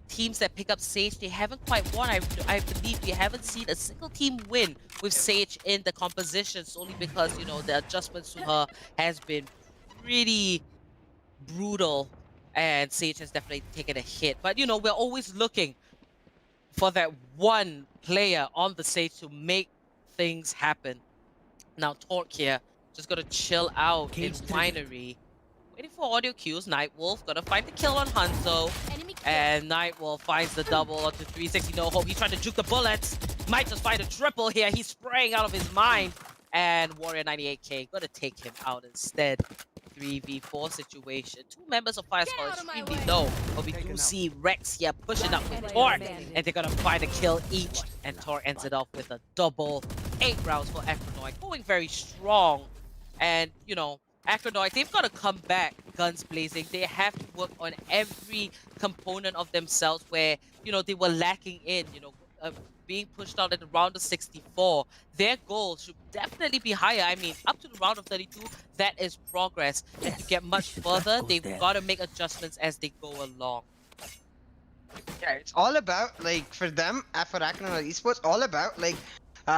Teams that pick up Sage, they haven't quite won. I believe we haven't seen a single team win with Sage in the composition, solely because, you know, the adjustments to her has been pretty brutal, and Sage has definitely taken a hit. But, you know, we're always looking for that one player on the Sage to make things happen. Now, Torque here, just gonna chill out in Winery. Waiting for audio cues. Nightwolf gonna find the kill on Hanzo. And Nightwolf finds the double onto 360 no hope. He's trying to juke the bullets. Might just find a triple here. He's spraying out of his mind. And Warrior 98K gonna take him out instead. 3v4 situation. Two members of Fire Skull extremely low, but we do see Rex here pushing up with Tor, and they're gonna find a kill each, and Tor ends it off with a double. 8 rounds for Acronoid, going very strong. And you know, Acronoid, they've got to come back guns blazing. They have to work on every component of themselves where, you know, they were lacking in, you know, being pushed out at the round of 64. Their goal should definitely be higher. I mean, up to the round of 32, that is progress. And to get much further, they've got to make adjustments as they go along. Yeah, it's all about, like, for them, for Acronoid Esports, all about, like,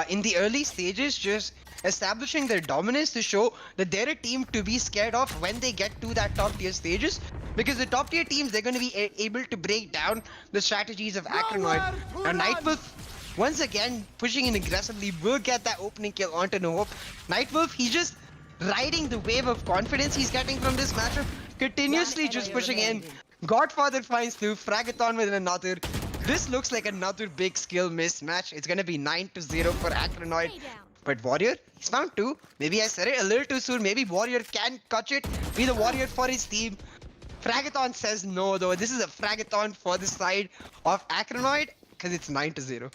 in the early stages, just establishing their dominance to show that they're a team to be scared of when they get to that top tier stages. Because the top tier teams, they're going to be able to break down the strategies of Acronoid. And Nightwolf, once again, pushing in aggressively, will get that opening kill onto No Hope. Nightwolf, he's just riding the wave of confidence he's getting from this matchup, continuously just pushing in. Godfather finds 2, Fragathon with another. This looks like another big skill mismatch. It's gonna be 9-0 for Acronoid. But Warrior, he's found 2. Maybe I said it a little too soon. Maybe Warrior can catch it, be the Warrior for his team. Fragathon says no though. This is a Fragathon for the side of Acronoid because it's 9-0.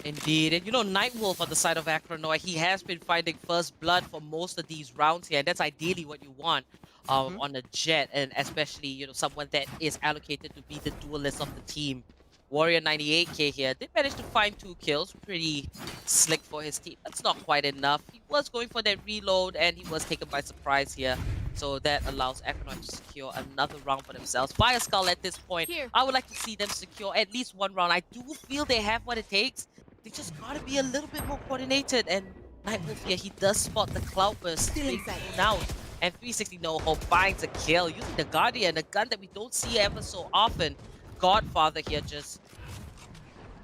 Indeed, and you know, Nightwolf on the side of Acronoid, he has been finding first blood for most of these rounds here, and that's ideally what you want on a Jet, and especially, you know, someone that is allocated to be the duelist of the team. Warrior 98K here did manage to find 2 kills, pretty slick for his team. That's not quite enough. He was going for that reload, and he was taken by surprise here. So that allows Acronoid to secure another round for themselves. Fire Skull at this point, I would like to see them secure at least 1 round. I do feel they have what it takes. They just gotta be a little bit more coordinated. And Nightwolf here, he does spot the Cloudburst now. And 360 No Hope finds a kill using the Guardian, a gun that we don't see ever so often. Godfather here just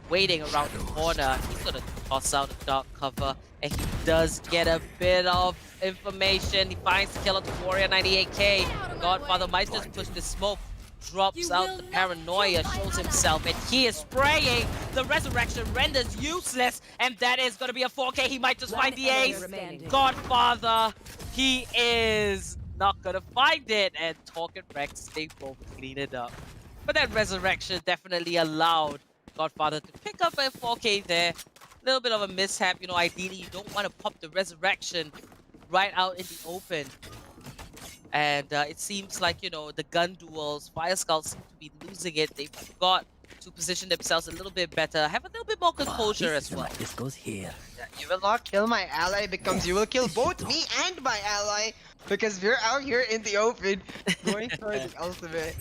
waiting around the corner. He's gonna toss out a dark cover, and he does get a bit of information. He finds the killer to Warrior 98K. Godfather might just push the smoke, drops out the paranoia, shows himself, and he is spraying. The resurrection renders useless, and that is gonna be a 4K. He might just find the ace. Godfather, he is not gonna find it, and Talk and Rex, they both clean it up. But that resurrection definitely allowed Godfather to pick up a 4K there. A little bit of a mishap, you know, ideally you don't want to pop the resurrection right out in the open. And it seems like, you know, the gun duels, Fire Skull seem to be losing it. They forgot to position themselves a little bit better, have a little bit more composure as well. This goes here. Yeah, you will not kill my ally becomes you will kill both me and my ally because we're out here in the open going for the ultimate.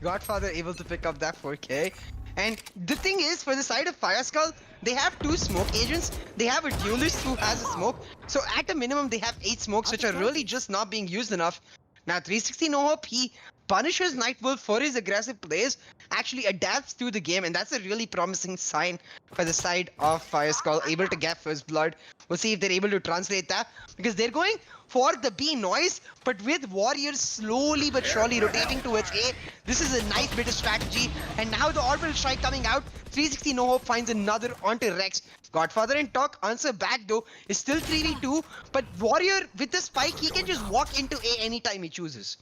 Godfather able to pick up that 4K. And the thing is, for the side of Fire Skull, they have 2 smoke agents. They have a duelist who has a smoke. So at a minimum, they have 8 smokes, which are really just not being used enough. Now 360 No Hope, he punishes Nightwolf for his aggressive plays, actually adapts to the game, and that's a really promising sign for the side of Fire Skull, able to get first blood. We'll see if they're able to translate that, because they're going for the B noise, but with Warriors slowly but surely rotating towards A. This is a nice bit of strategy, and now the orbital strike coming out. 360 No Hope finds another onto Rex. Godfather and Talk answer back though, is still 3v2, but Warrior with the spike, he can just walk into A anytime he chooses.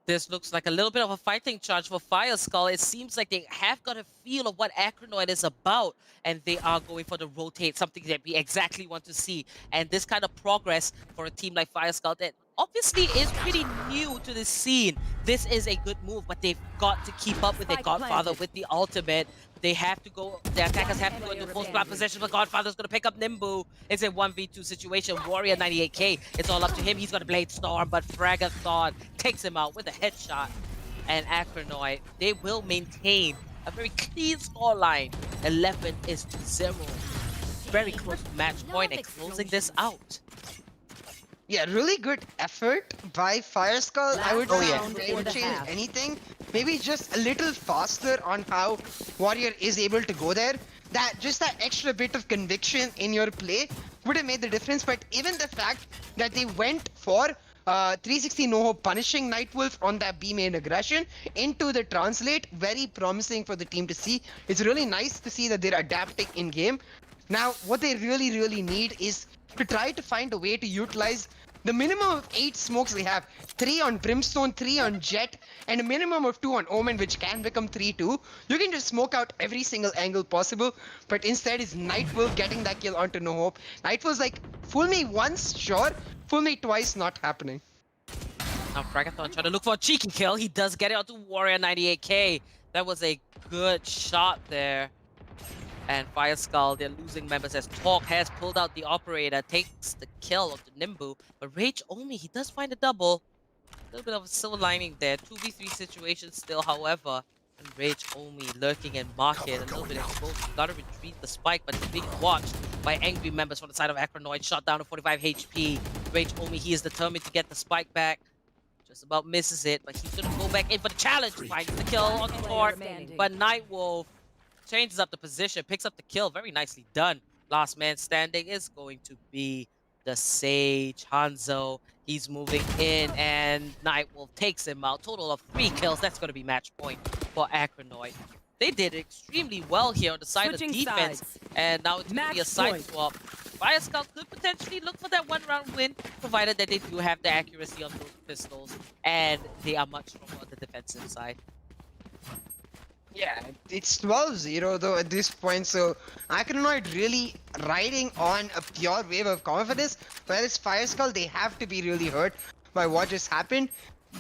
This looks like a little bit of a fighting charge for Fire Skull. It seems like they have got a feel of what Acronoid is about, and they are going for the rotate, something that we exactly want to see. And this kind of progress for a team like Fire Skull that obviously is pretty new to the scene. This is a good move, but they've got to keep up with it. Godfather with the ultimate. They have to go, the attackers have to go into full spot position, but Godfather's going to pick up Nimbu. It's a 1v2 situation. Warrior 98K, it's all up to him. He's got a Blade Storm, but Fragathon takes him out with a headshot. And Acronoid, they will maintain a very clean scoreline. 11-0. Very close match point and closing this out. Yeah, really good effort by Fire Skull. I would say round if they would in the change half. anything, maybe just a little faster on how Warrior is able to go there. That just that extra bit of conviction in your play would have made the difference. But even the fact that they went for 360 no hope punishing Nightwolf on that B main aggression into the translate. Very promising for the team to see. It's really nice to see that they're adapting in game. Now, what they really need is to try to find a way to utilize the minimum of 8 smokes they have. 3 on Brimstone, 3 on Jet, and a minimum of 2 on Omen, which can become 3-2. You can just smoke out every single angle possible, but instead is Nightwolf getting that kill onto No Hope. Nightwolf's like, fool me once, sure. Fool me twice, not happening. Now Fragathon trying to look for a cheeky kill. He does get it onto Warrior 98k. That was a good shot there. And Fire Skull, they're losing members as Talk has pulled out the operator, takes the kill of the Nimbu. But Rage Omi, he does find a double. A little bit of a silver lining there. 2v3 situation still, however. And Rage Omi lurking in market, a little bit exposed. Gotta retrieve the spike, but it's being watched by angry members from the side of Acronoid. Shot down to 45 HP. Rage Omi, he is determined to get the spike back. Just about misses it, but he's gonna go back in for the challenge. Finds the kill on the court, but Nightwolf changes up the position, picks up the kill. Very nicely done. Last man standing is going to be the Sage, Hanzo. He's moving in, and Nightwolf takes him out. Total of 3 kills. That's going to be match point for Acronoid. They did extremely well here on the side of defense, and now it's going to be a side swap. Fire Skull could potentially look for that one-round win, provided that they do have the accuracy on those pistols, and they are much stronger on the defensive side. Yeah, it's 12-0 though at this point, so Acronoid really riding on a pure wave of confidence, whereas Fire Skull, they have to be really hurt by what just happened.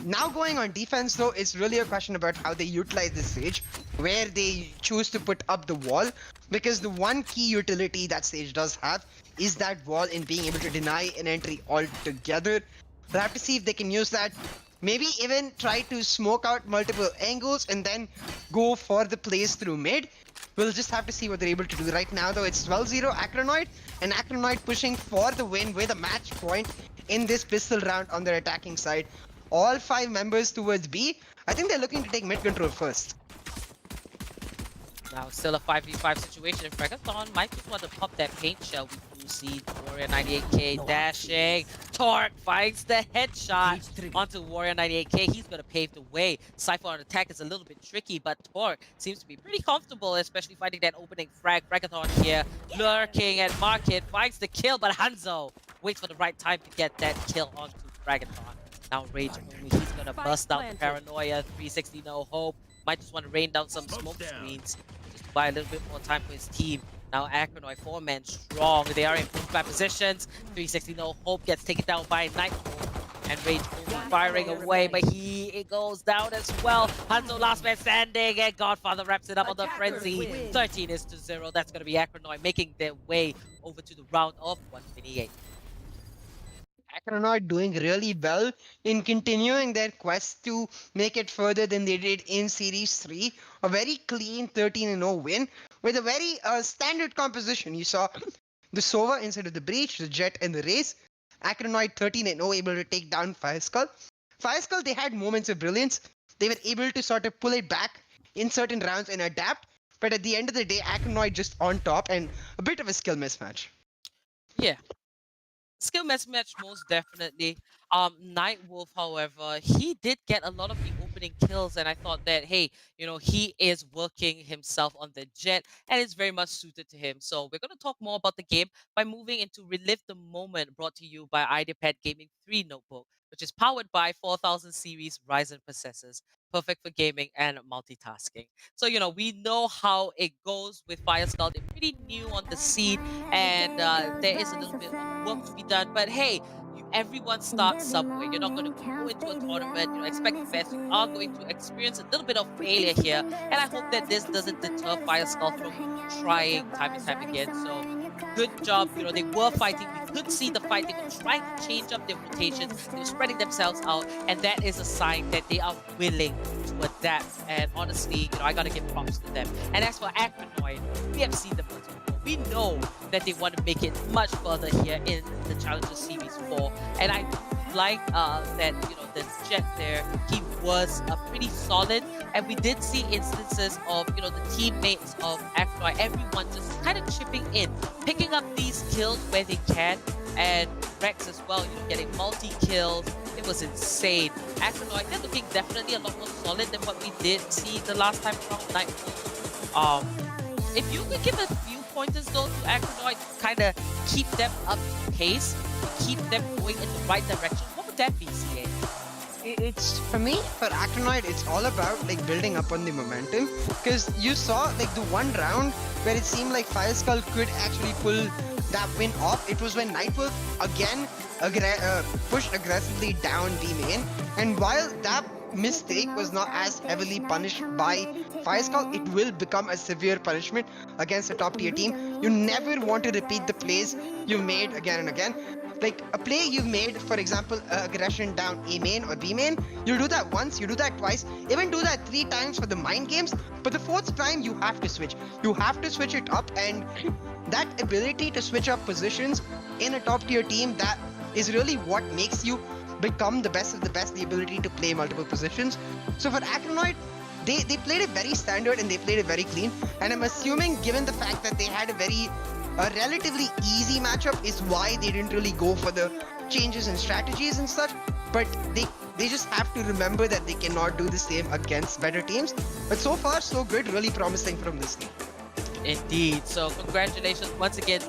Now going on defense though, it's really a question about how they utilize this Sage, where they choose to put up the wall, because the one key utility that Sage does have is that wall in being able to deny an entry altogether. We'll have to see if they can use that. Maybe even try to smoke out multiple angles and then go for the plays through mid. We'll just have to see what they're able to do. Right now though, it's 12-0 Acronoid, and Acronoid pushing for the win with a match point in this pistol round on their attacking side. All 5 members towards B. I think they're looking to take mid control first. Now still a 5v5 situation. Fragathon might just want to pop that paint shell. We do see Warrior 98k dashing. Torque finds the headshot onto Warrior 98k. He's going to pave the way. Cypher on attack is a little bit tricky, but Torque seems to be pretty comfortable, especially finding that opening frag. Fragathon here lurking at market, finds the kill, but Hanzo waits for the right time to get that kill onto Fragathon. Now Rage Omi, he's going to bust out the Paranoia. 360 no hope. Might just want to rain down some smoke screens just to buy a little bit more time for his team. Now Acronoid, 4-man strong. They are in by positions. 360 no hope gets taken down by Nightwolf. And Rage Omi firing away, but it goes down as well. Hanzo last man standing, and Godfather wraps it up on the frenzy. 13-0. That's going to be Acronoid making their way over to the round of 128. Acronoid doing really well in continuing their quest to make it further than they did in Series 3. A very clean 13-0 win with a very standard composition. You saw the Sova inside of the Breach, the Jet, and the Race. Acronoid 13-0 able to take down Fire Skull. Fire Skull, they had moments of brilliance. They were able to sort of pull it back in certain rounds and adapt. But at the end of the day, Acronoid just on top and a bit of a skill mismatch. Yeah. Skill mismatch, most definitely. Nightwolf, however, he did get a lot of the opening kills, and I thought that, hey, you know, he is working himself on the Jet, and it's very much suited to him. So we're going to talk more about the game by moving into Relive the Moment, brought to you by Ideapad Gaming 3 notebook, which is powered by 4000 series Ryzen processors, perfect for gaming and multitasking. So, you know, we know how it goes with Fire Skull. They're pretty new on the scene, and there is a little bit of work to be done. But hey, everyone starts somewhere. You're not going to go into a tournament, you know, expect the best. You are going to experience a little bit of failure here, and I hope that this doesn't deter Fire Skull from trying time and time again. So good job. You know, they were fighting. We could see the fight. They were trying to change up their rotations. They were spreading themselves out, and that is a sign that they are willing to adapt. And honestly, you know, I gotta give props to them. And as for Acronoid, we have seen them once before. We know that they want to make it much further here in the Challenger Series 4. And I like that, you know, the Jet there, he was pretty solid. And we did see instances of, you know, the teammates of Acronoid, everyone just kind of chipping in, picking up these kills where they can. and Rex as well, getting multi-kills. It was insane. Acronoid, they're looking definitely a lot more solid than what we did see the last time around Nightfall. If you could give a few pointers though to Acronoid, kind of keep them up to pace, keep them going in the right direction, what would that be, CA? It's for me, for Acronoid, it's all about like building up on the momentum, because you saw like the one round where it seemed like Fireskull could actually pull that win off. It was when Nightwolf again pushed aggressively down B main, and while that mistake was not as heavily punished by Fireskull, it will become a severe punishment against a top tier team. You never want to repeat the plays you made again and again. Like a play you've made, for example, aggression down A main or B main, you do that once, you do that twice, even do that 3 times for the mind games, but the 4th time you have to switch. You have to switch it up, and that ability to switch up positions in a top tier team, that is really what makes you become the best of the best, the ability to play multiple positions. So for Acronoid, they played it very standard and they played it very clean, and I'm assuming given the fact that they had a relatively easy matchup is why they didn't really go for the changes in strategies and such, but they just have to remember that they cannot do the same against better teams. But so far so good, really promising from this team. Indeed. So congratulations once again to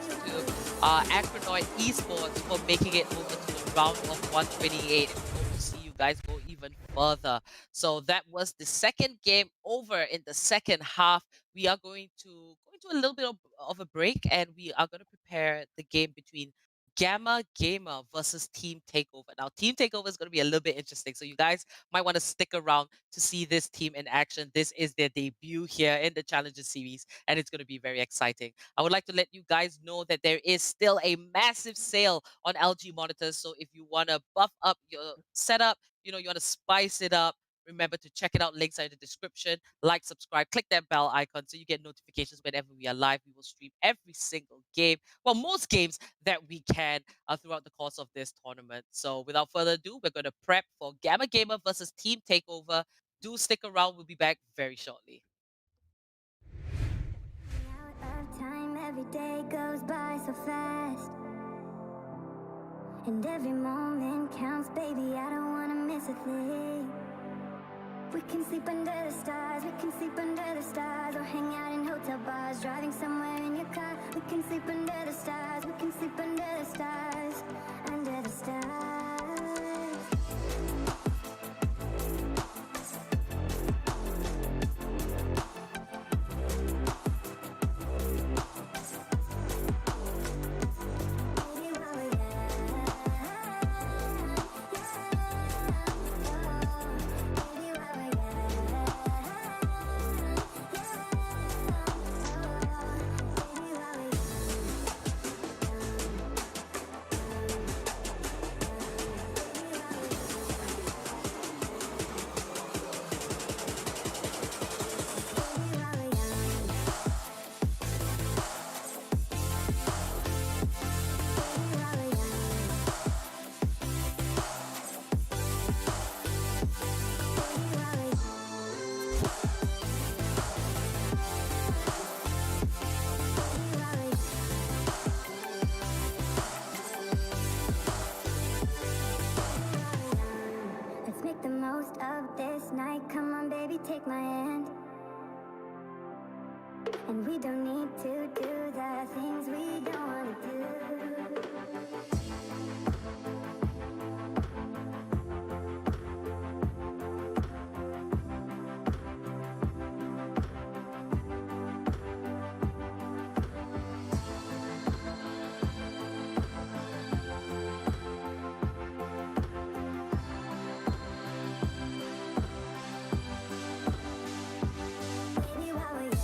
Acronoid Esports for making it over to the round of 128. And we hope to see you guys go even further. So that was the second game over in the second half. We are going to go into a little bit of a break, and we are going to prepare the game between Gamma Gamer versus Team TakeOver. Now, Team TakeOver is going to be a little bit interesting, so you guys might want to stick around to see this team in action. This is their debut here in the Challenger Series, and it's going to be very exciting. I would like to let you guys know that there is still a massive sale on LG monitors, so if you want to buff up your setup, you want to spice it up, remember to check it out. Links are in the description. Like, subscribe, click that bell icon so you get notifications whenever we are live. We will stream every single game, well, most games that we can throughout the course of this tournament. So without further ado, we're going to prep for Gamma Gamer versus Team TakeOver. Do stick around. We'll be back very shortly. Out of time, every day goes by so fast, and every moment counts, baby. I don't wanna miss a thing. We can sleep under the stars, we can sleep under the stars, or hang out in hotel bars, driving somewhere in your car. We can sleep under the stars, we can sleep under the stars, under the stars. The most of this night, come on baby, take my hand. And we don't need to do the things we don't want to do. Baby, while we're young,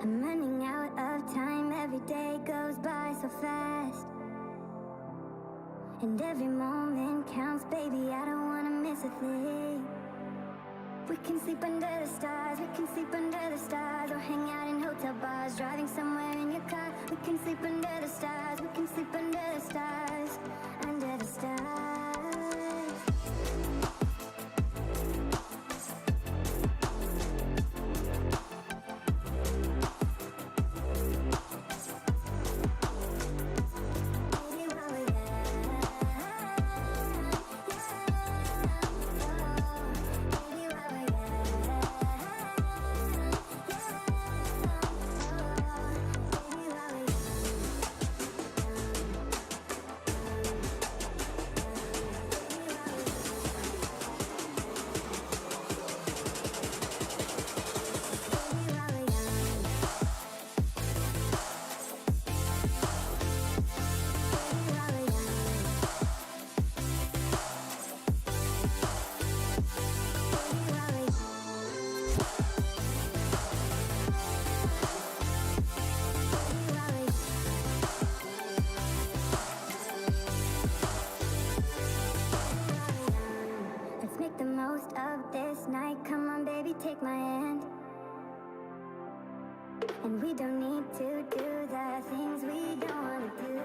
I'm running out of time, every day goes by so fast. And every moment counts, baby, I don't wanna miss a thing. We can sleep under the stars, we can sleep under the stars, or hang out in hotel bars, driving somewhere in your car. We can sleep under the stars, we can sleep under the stars, under the stars. Take my hand, and we don't need to do the things we don't want to do.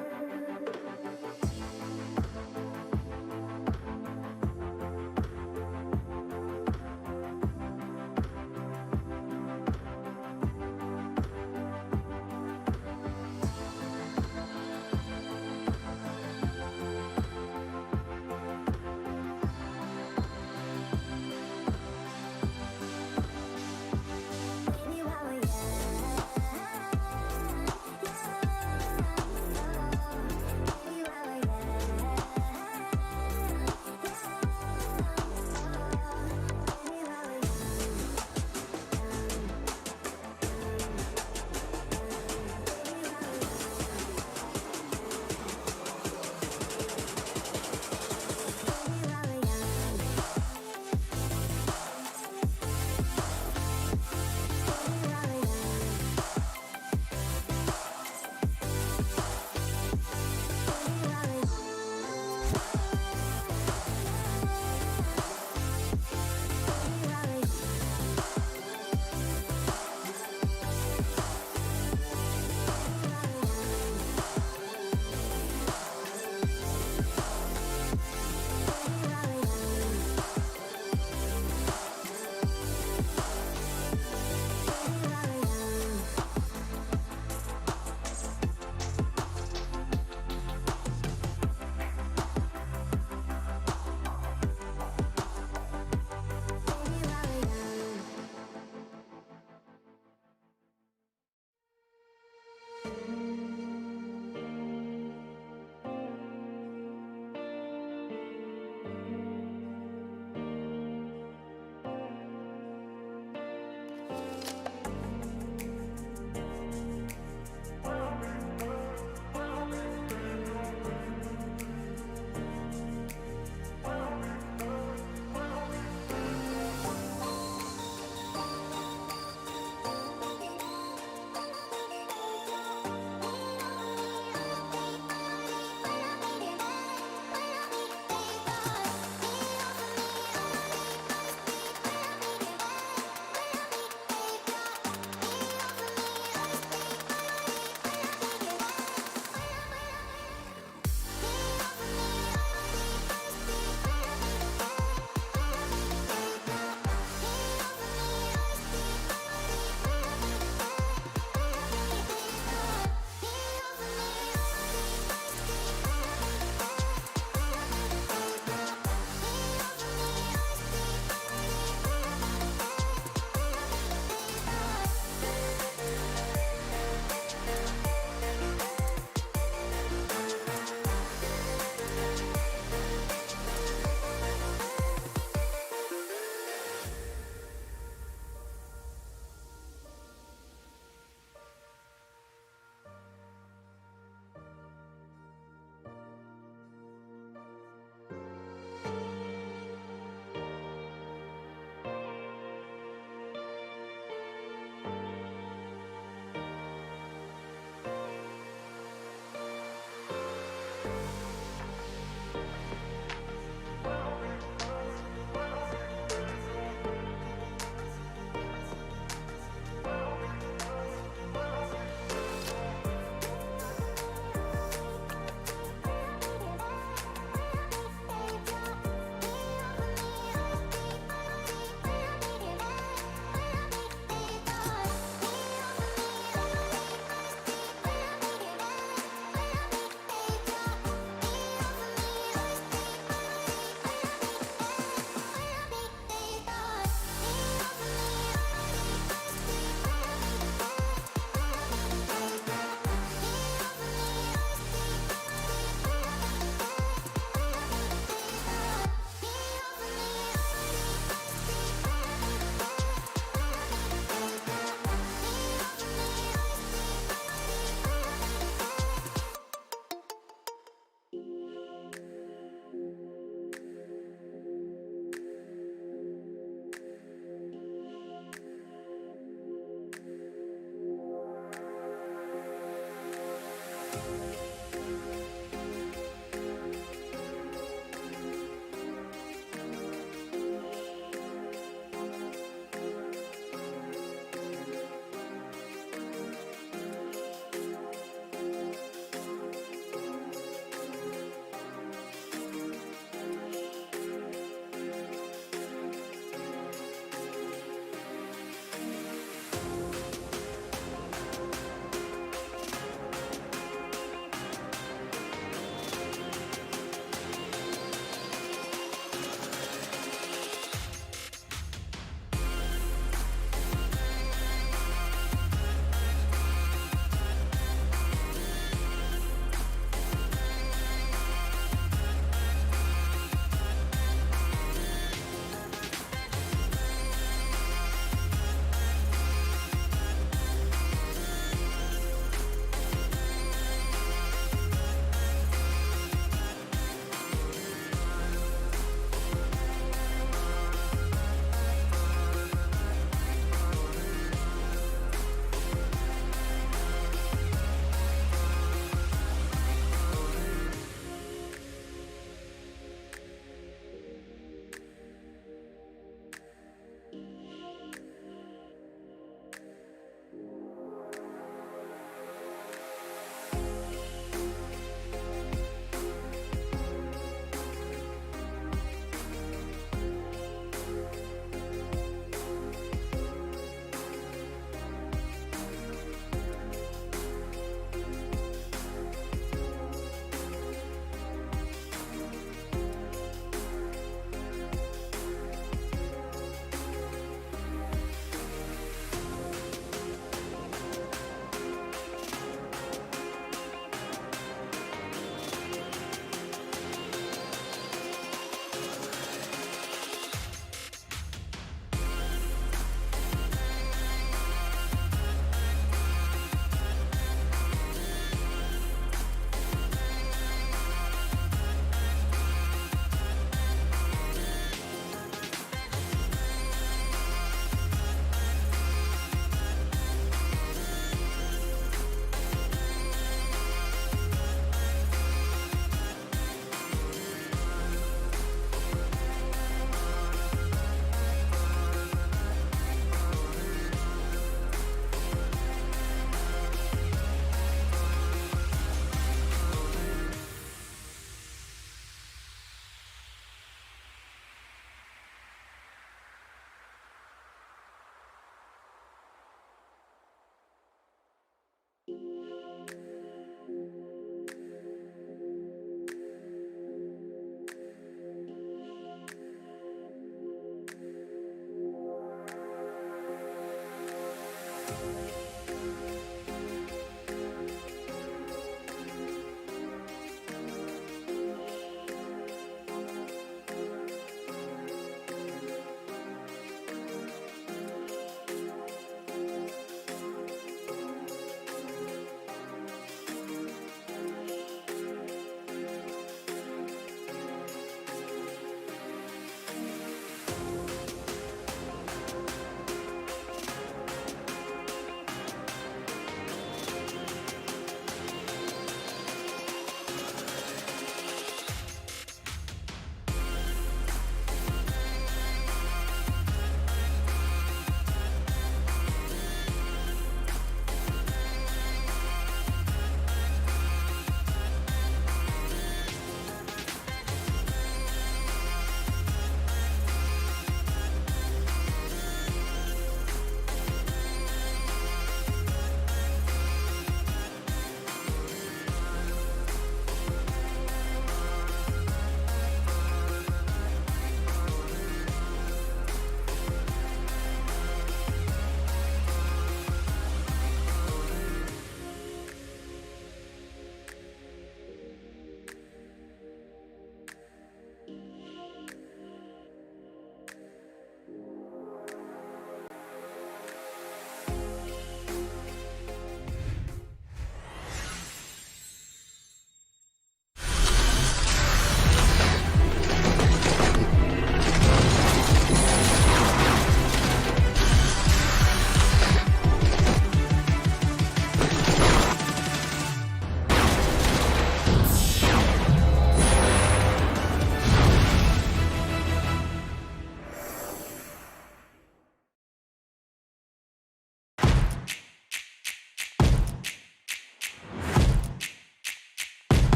Baby, while we're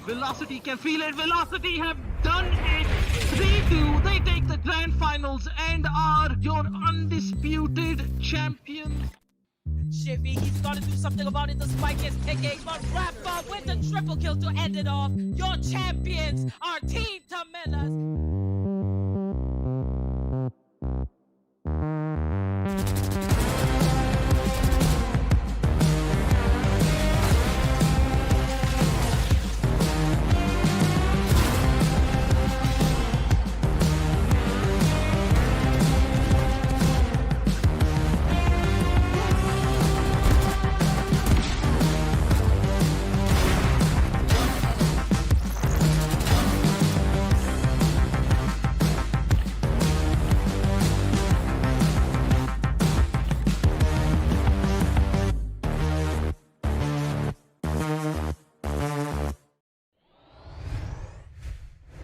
Velocity can feel it. Velocity have done it. They take the grand finals and are your undisputed champions. Shivy, he's got to do something about it. The spike is ticking, but Rapper with the triple kill to end it off. Your champions are Team Tamelas.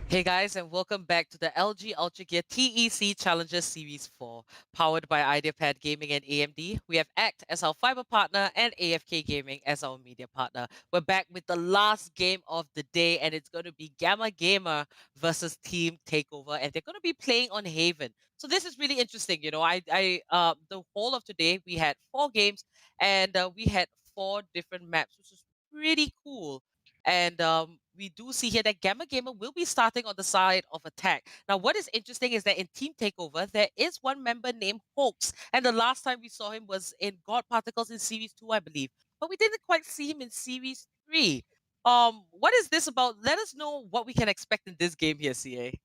Hey guys, and welcome back to the LG Ultragear TEC Challenger Series 4, powered by Ideapad Gaming and AMD. We have ACT as our fiber partner and AFK Gaming as our media partner. We're back with the last game of the day, and it's going to be Gamma Gamer versus Team TakeOver, and they're going to be playing on Haven. So this is really interesting. You know, the whole of today we had 4 games, and we had 4 different maps, which is pretty cool. And we do see here that Gamma Gamer will be starting on the side of attack. Now, what is interesting is that in Team Takeover, there is one member named Hoax. And the last time we saw him was in God Particles in Series 2, I believe. But we didn't quite see him in Series 3. What is this about? Let us know what we can expect in this game here, CA.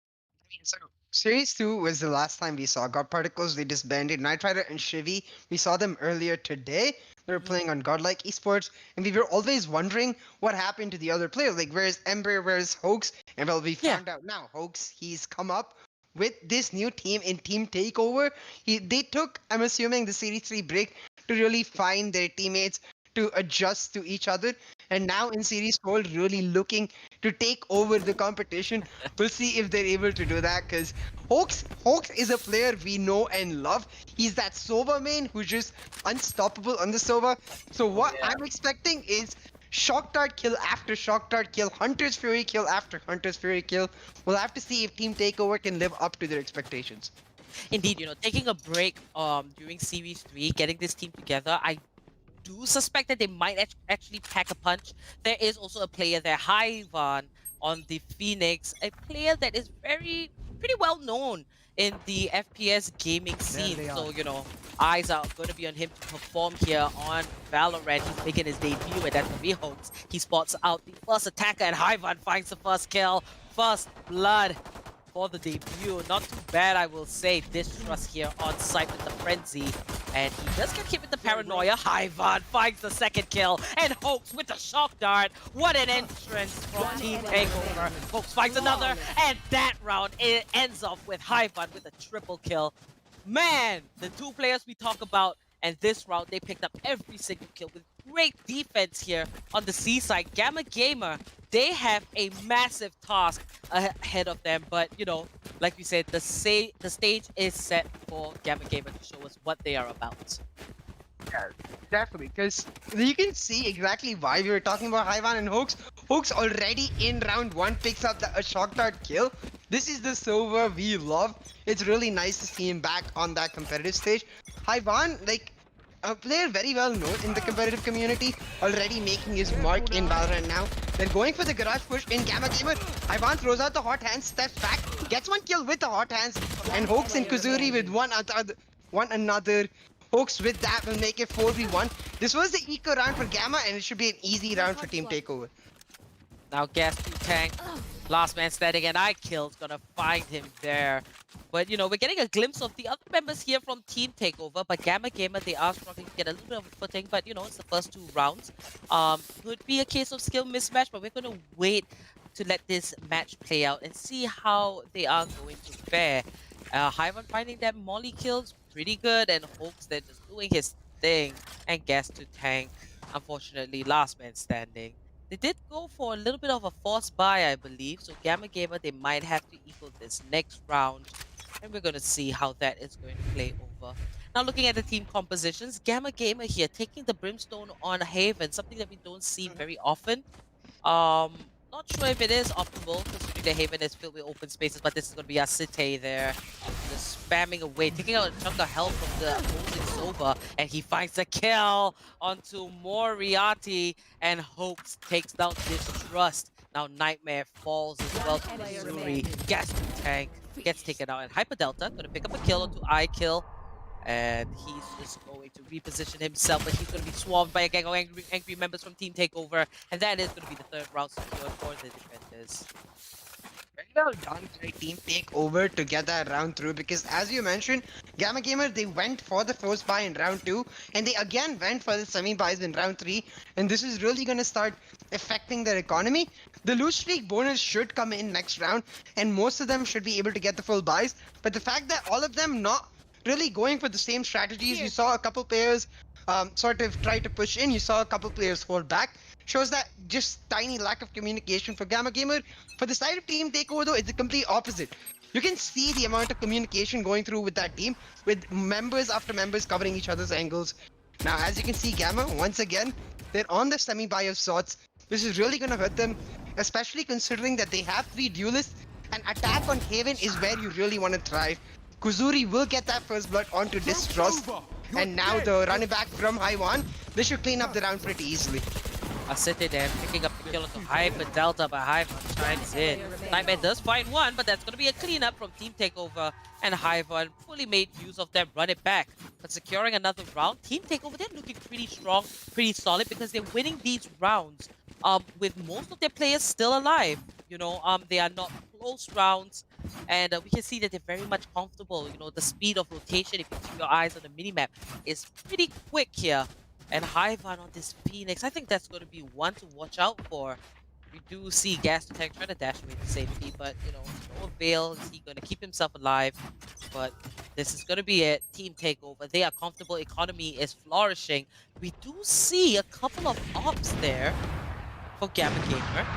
So Series 2 was the last time we saw God Particles. They disbanded Night Rider and Shivy. We saw them earlier today. They were playing on Godlike Esports, and we were always wondering what happened to the other players. Like, where's Ember, where's Hoax? And well, we found out now. Hoax, he's come up with this new team in Team Takeover. They took, I'm assuming, the Series 3 break to really find their teammates, to adjust to each other. And now in Series 4, really looking to take over the competition. We'll see if they're able to do that, because Hawks is a player we know and love. He's that Sova main who's just unstoppable on the Sova. So what I'm expecting is Shock Dart kill after Shock Dart kill, Hunter's Fury kill after Hunter's Fury kill. We'll have to see if Team TakeOver can live up to their expectations. Indeed, taking a break during Series 3, getting this team together, I do suspect that they might actually pack a punch. There is also a player there, Hyvan, on the Phoenix, a player that is pretty well known in the FPS gaming scene. So, eyes are going to be on him to perform here on Valorant. He's making his debut, and that's going to be Hoax. He spots out the first attacker, and Hyvan finds the first kill. First blood for the debut. Not too bad, I will say. Distrust here on site with the Frenzy. And he does get hit with the Paranoia. Hyvan finds the second kill. And Hoax with the Shock Dart. What an entrance from Team TakeOver. Hoax finds another. And that round, it ends off with Hyvan with a triple kill. Man, the two players we talk about, and this round, they picked up every single kill with great defense here on the C side. Gamma Gamer, they have a massive task ahead of them, but like we said, the stage is set for Gamma Gamer to show us what they are about. Yeah, definitely, because you can see exactly why we were talking about Hyvan and Hoax. Hoax already in round 1 picks up a Shock Dart kill. This is the Sova we love. It's really nice to see him back on that competitive stage. Hyvan, like, a player very well known in the competitive community, already making his mark in Valorant now. They're going for the garage push in Gamma Gamer. Hyvan throws out the hot hands, steps back, gets one kill with the hot hands, and Hoax and Kuzuri with one another. Hoax with that will make it 4v1. This was the eco round for Gamma, and it should be an easy round for Team TakeOver. Now Gas 2 Tank, last man standing, and iKill's gonna find him there. But we're getting a glimpse of the other members here from Team TakeOver, but Gamma Gamer, they are struggling to get a little bit of a footing, but it's the first 2 rounds. Could be a case of skill mismatch, but we're gonna wait to let this match play out and see how they are going to fare. Hyvan finding that Molly kills pretty good, and Hopes they're just doing his thing, and Gas 2 Tank, unfortunately, last man standing. They did go for a little bit of a forced buy, I believe. So Gamma Gamer, they might have to equal this next round. And we're going to see how that is going to play over. Now looking at the team compositions, Gamma Gamer here taking the Brimstone on Haven, something that we don't see very often. Not sure if it is optimal, considering the Haven is filled with open spaces, but this is going to be Asite there. Just spamming away, taking out a chunk of health from the opposing Sova, and he finds a kill onto Moriarty, and Hopes takes down Distrust. Now Nightmare falls as well to Missouri. Gas Tank gets taken out, and Hyper Delta going to pick up a kill onto iKill. And he's just going to reposition himself, but he's going to be swarmed by a gang of angry members from Team TakeOver, and that is going to be the third round secure for the defenders. Very well done by Team TakeOver to get that round through, because as you mentioned, Gamma Gamer, they went for the force buy in round 2, and they again went for the semi buys in round 3, and this is really going to start affecting their economy. The loot streak bonus should come in next round, and most of them should be able to get the full buys, but the fact that all of them not really going for the same strategies, you saw a couple players sort of try to push in, you saw a couple players hold back, shows that just tiny lack of communication for Gamma Gamer. For the side of Team TakeOver though, it's the complete opposite. You can see the amount of communication going through with that team, with members after members covering each other's angles. Now as you can see, Gamma, once again, they're on the semi-buy of sorts. This is really going to hurt them, especially considering that they have 3 duelists, and attack on Haven is where you really want to thrive. Kuzuri will get that first blood onto Distrust, and now the running back from Hyvan, they should clean up the round pretty easily. Asite there picking up the kill onto Hyper Delta, but Hyvan chimes in. Nightmare does find one, but that's going to be a cleanup from Team TakeOver, and Hyvan fully made use of them, run it back. But securing another round, Team TakeOver, they're looking pretty strong, pretty solid, because they're winning these rounds with most of their players still alive. They are not close rounds, and we can see that they're very much comfortable. The speed of rotation, if you keep your eyes on the minimap, is pretty quick here. And Hyvan on this Phoenix, I think that's going to be one to watch out for. We do see Gas Tech trying to dash away to safety, but no avail. Is he going to keep himself alive? But this is going to be it. Team TakeOver, they are comfortable. Economy is flourishing. We do see a couple of ops there for Gamma Gamer.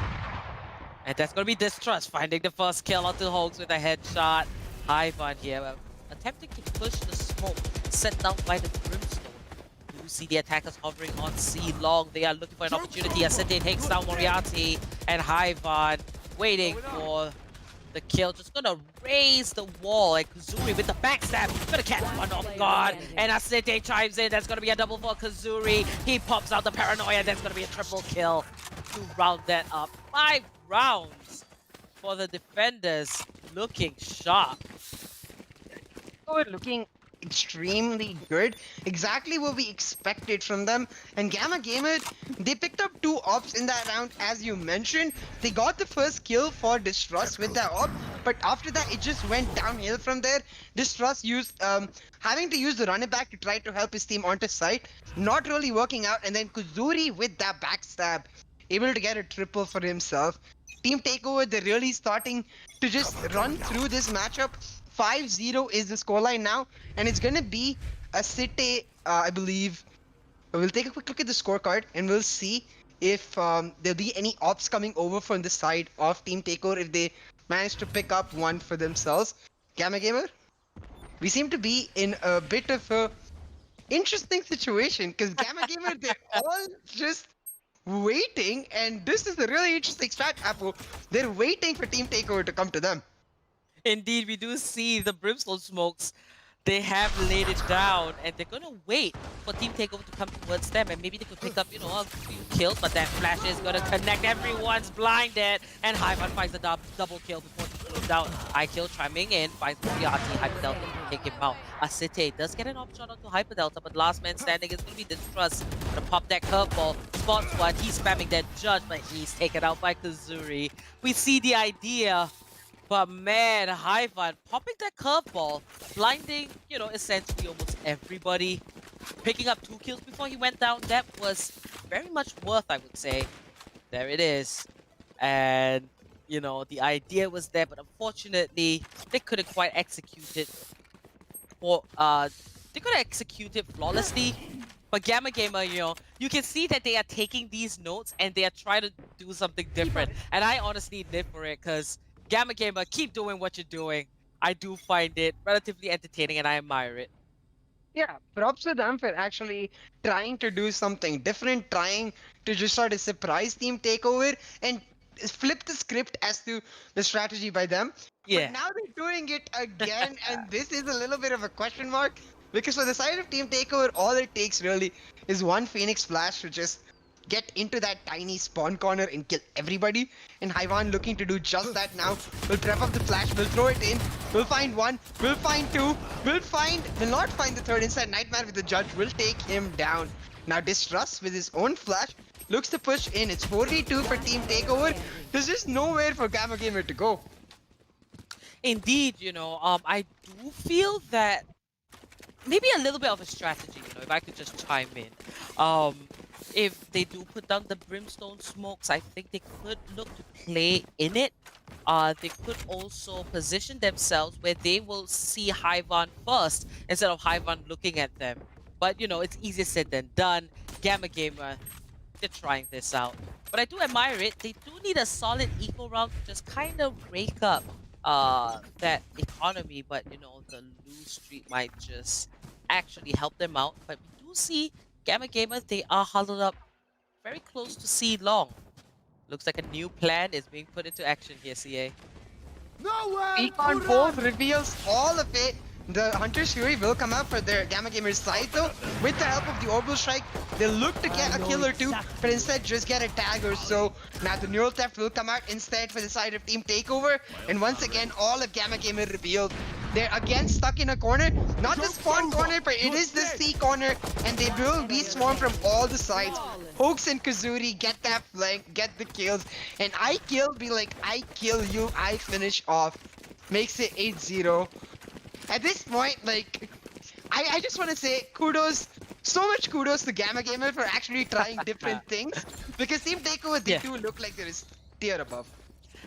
And that's gonna be Distrust finding the first kill onto Hoax with a headshot. Hyvan here attempting to push the smoke set down by the Brimstone. You see the attackers hovering on C long. They are looking for an opportunity. Ascente takes down Moriarty and Hyvan waiting for the kill. Just gonna raise the wall and Kazuri with the backstab. Gonna catch one off guard. And Ascente chimes in. That's gonna be a double for Kazuri. He pops out the paranoia. That's gonna be a triple kill to round that up. 5 rounds for the defenders, looking sharp. Looking extremely good, exactly what we expected from them. And Gamma Gamer, they picked up 2 ops in that round, as you mentioned. They got the first kill for Distrust with that op, but after that it just went downhill from there. Distrust used having to use the run it back to try to help his team onto site, not really working out, and then Kuzuri with that backstab able to get a triple for himself. Team TakeOver, they're really starting to just run through this matchup. 5-0 is the scoreline now, and it's gonna be a City, I believe. We'll take a quick look at the scorecard, and we'll see if there'll be any ops coming over from the side of Team TakeOver if they manage to pick up one for themselves. Gamma Gamer, we seem to be in a bit of a interesting situation, because Gamma Gamer, they're all just waiting, and this is a really interesting strat, Apple. They're waiting for Team TakeOver to come to them. Indeed, we do see the Brimstone smokes. They have laid it down, and they're gonna wait for Team TakeOver to come towards them, and maybe they could pick up, you know, a few kills, but that flash is gonna connect. Everyone's blinded, and Hyvan finds the double kill before he goes down. I-Kill chiming in, finds Moriarty. Hyper Delta to take him out. Ascente does get an op shot onto Hyper Delta, but last man standing is gonna be Distrust. Gonna pop that curveball, spots one, he's spamming that judge, but he's taken out by Kazuri. We see the idea. But man, Hyvan popping that curveball, blinding, you know, essentially almost everybody. Picking up 2 kills before he went down, that was very much worth, I would say. There it is. And, you know, the idea was there, but unfortunately, they couldn't quite execute it. They couldn't execute it flawlessly. But Gamma Gamer, you know, you can see that they are taking these notes and they are trying to do something different. And I honestly live for it, because Gamma Gamer, keep doing what you're doing. I do find it relatively entertaining and I admire it. Yeah, props to them for actually trying to do something different, trying to just sort of surprise Team TakeOver and flip the script as to the strategy by them. Yeah. But now they're doing it again, and this is a little bit of a question mark, because for the side of Team TakeOver, all it takes really is one Phoenix Flash to just get into that tiny spawn corner and kill everybody. And Hyvan looking to do just that now. We'll prep up the flash, we'll throw it in, we'll find one, we'll find two, we'll not find the third. Inside Nightmare with the judge will take him down. Now Distrust with his own flash looks to push in. It's 4v2 for Team TakeOver. There's just nowhere for Gamma Gamer to go. Indeed, you know, I do feel that maybe a little bit of a strategy, you know, if I could just chime in. If they do put down the Brimstone smokes, I think they could look to play in it. They could also position themselves where they will see Hyvan first instead of Hyvan looking at them. But, you know, it's easier said than done. Gamma Gamer, they're trying this out. But I do admire it. They do need a solid equal round to just kind of rake up that economy. But, you know, the lose streak might just actually help them out. But we do see Gamma Gamer, they are huddled up very close to C long. Looks like a new plan is being put into action here, CA. Econ 4 reveals all of it. The Hunter's Fury will come out for their Gamma Gamer's side though. With the help of the Orbital Strike, they'll look to get a kill or two, but instead just get a tag or so. Now the Neural Theft will come out instead for the side of Team TakeOver. And once again, all of Gamma Gamer revealed. They're again stuck in a corner. Not the spawn corner, but it is the C corner. And they will be swarmed from all the sides. Hoax and Kazuri get that flank, get the kills. And I-Kill be like, I kill you, I finish off. Makes it 8-0. At this point, like, I just want to say kudos, so much kudos to Gamma Gamer for actually trying different things. Because Team TakeOver, they do look like there is tier above.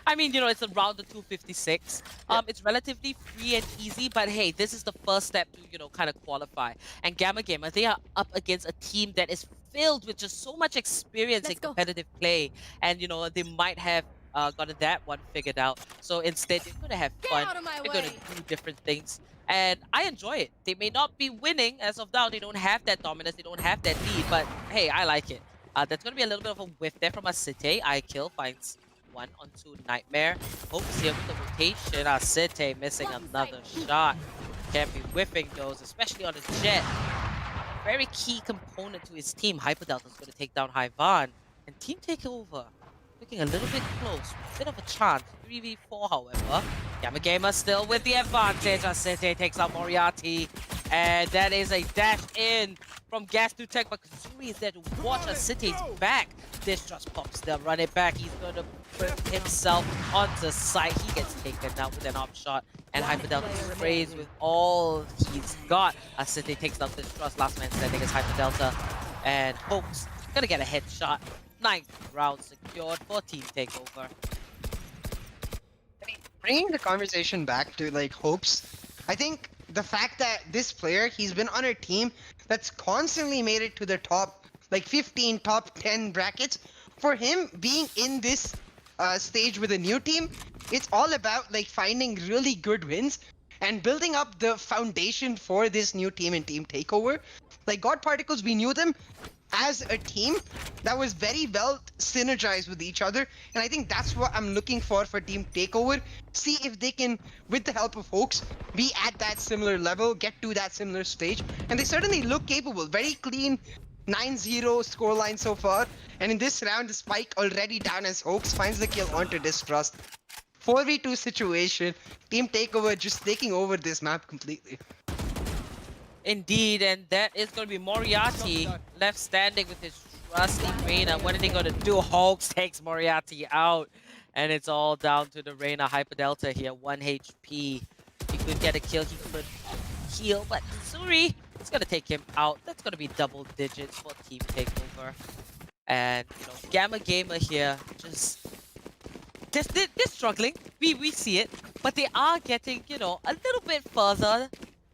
I mean, you know, it's around the 256. It's relatively free and easy, but hey, this is the first step to, you know, kind of qualify. And Gamma Gamer, they are up against a team that is filled with just so much experience in competitive play. And, you know, they might have gotten that one figured out. So instead, they're gonna have fun. They're gonna do different things, and I enjoy it. They may not be winning as of now. They don't have that dominance. They don't have that lead. But hey, I like it. That's gonna be a little bit of a whiff there from a City. I-Kill finds one onto Nightmare. Hopes here with the rotation. City missing another shot. Can't be whiffing those, especially on the Jet. Very key component to his team. HyperDelta's going to take down Hyvan. And Team TakeOver looking a little bit close. Bit of a chance. 3v4, however. Gamma Gamer still with the advantage. City takes out Moriarty. And that is a dash in from Gas to Tech. But Kazuri is there to watch City's back. This just pops the run it back. He's going to put himself onto site. He gets taken down with an up shot. And HyperDelta sprays with all he's got. City takes down this trust. Last man standing is HyperDelta. And Hopes gonna get a headshot. 9th round secured for Team TakeOver. I mean, bringing the conversation back to like Hopes, I think the fact that this player, he's been on a team that's constantly made it to the top, like 15, top 10 brackets. For him being in this stage with a new team, it's all about like finding really good wins and building up the foundation for this new team in Team TakeOver. Like God Particles, we knew them as a team that was very well synergized with each other, and I think that's what I'm looking for Team TakeOver. See if they can, with the help of Hoax, be at that similar level, get to that similar stage, and they certainly look capable. Very clean 9-0 scoreline so far, and in this round the Spike already down as Hoax finds the kill onto Distrust. 4v2 situation, Team TakeOver just taking over this map completely. Indeed, and that is going to be Moriarty left standing with his trusty Reyna. What are they going to do? Hoax takes Moriarty out, and it's all down to the Reyna. HyperDelta here, 1 HP. He could get a kill, he could heal, but Zuri is going to take him out. That's going to be double digits for Team TakeOver. And, you know, Gamma Gamer here, just... They're struggling. We see it, but they are getting, you know, a little bit further,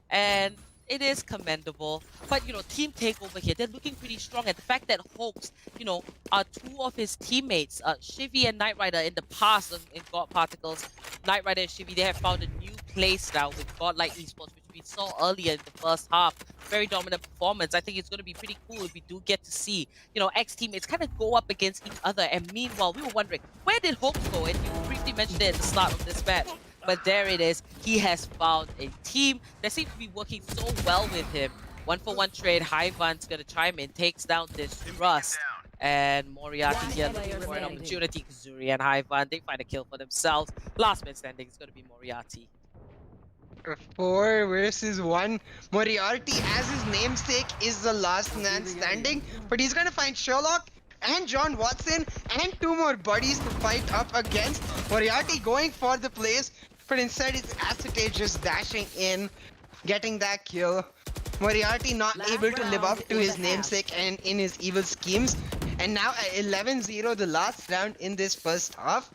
and it is commendable. But, you know, Team TakeOver here, they're looking pretty strong. And the fact that Hoax, you know, are 2 of his teammates, Shivy and Knight Rider in the past in God Particles, Knight Rider and Shivy, they have found a new place now with Godlike Esports, which we saw earlier in the first half. Very dominant performance. I think it's going to be pretty cool if we do get to see, you know, ex-teammates kind of go up against each other. And meanwhile, we were wondering, where did Hoax go? And you briefly mentioned it at the start of this match. But there it is. He has found a team that seems to be working so well with him. 1-for-1 trade. Hyvan's gonna chime in, takes down this Rust. And Moriarty here looking for an opportunity. Kazuri and Hyvan, they find a kill for themselves. Last man standing is gonna be Moriarty. 4 versus 1. Moriarty, as his namesake, is the last man standing. But he's gonna find Sherlock and John Watson and 2 more buddies to fight up against. Moriarty going for the place, but instead it's Acetate just dashing in, getting that kill. Moriarty not able to live up to his namesake and in his evil schemes. And now at 11-0, the last round in this first half.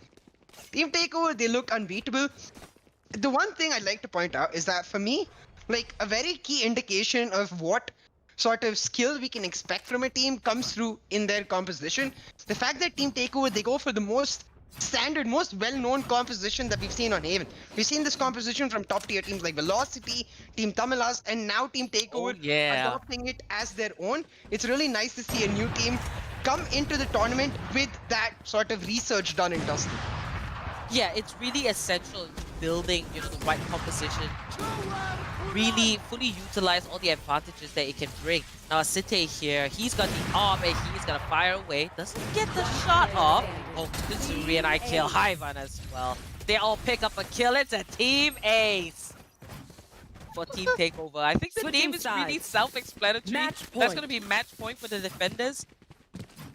Team TakeOver, they look unbeatable. The one thing I'd like to point out is that for me, like a very key indication of what sort of skill we can expect from a team comes through in their composition. The fact that Team TakeOver, they go for the most standard, most well-known composition that we've seen on Haven. We've seen this composition from top-tier teams like Velocity, Team Tamilas, and now Team TakeOver adopting it as their own. It's really nice to see a new team come into the tournament with that sort of research done in Dustin. Yeah, it's really essential in building, you know, the right composition to really fully utilize all the advantages that it can bring. Now, City here, he's got the arm and he's gonna fire away. Doesn't get the shot off. Oh, Kazuri and I-Kill Hyvan as well. They all pick up a kill. It's a team ace for Team TakeOver. I think the name is really self-explanatory. That's gonna be match point for the defenders.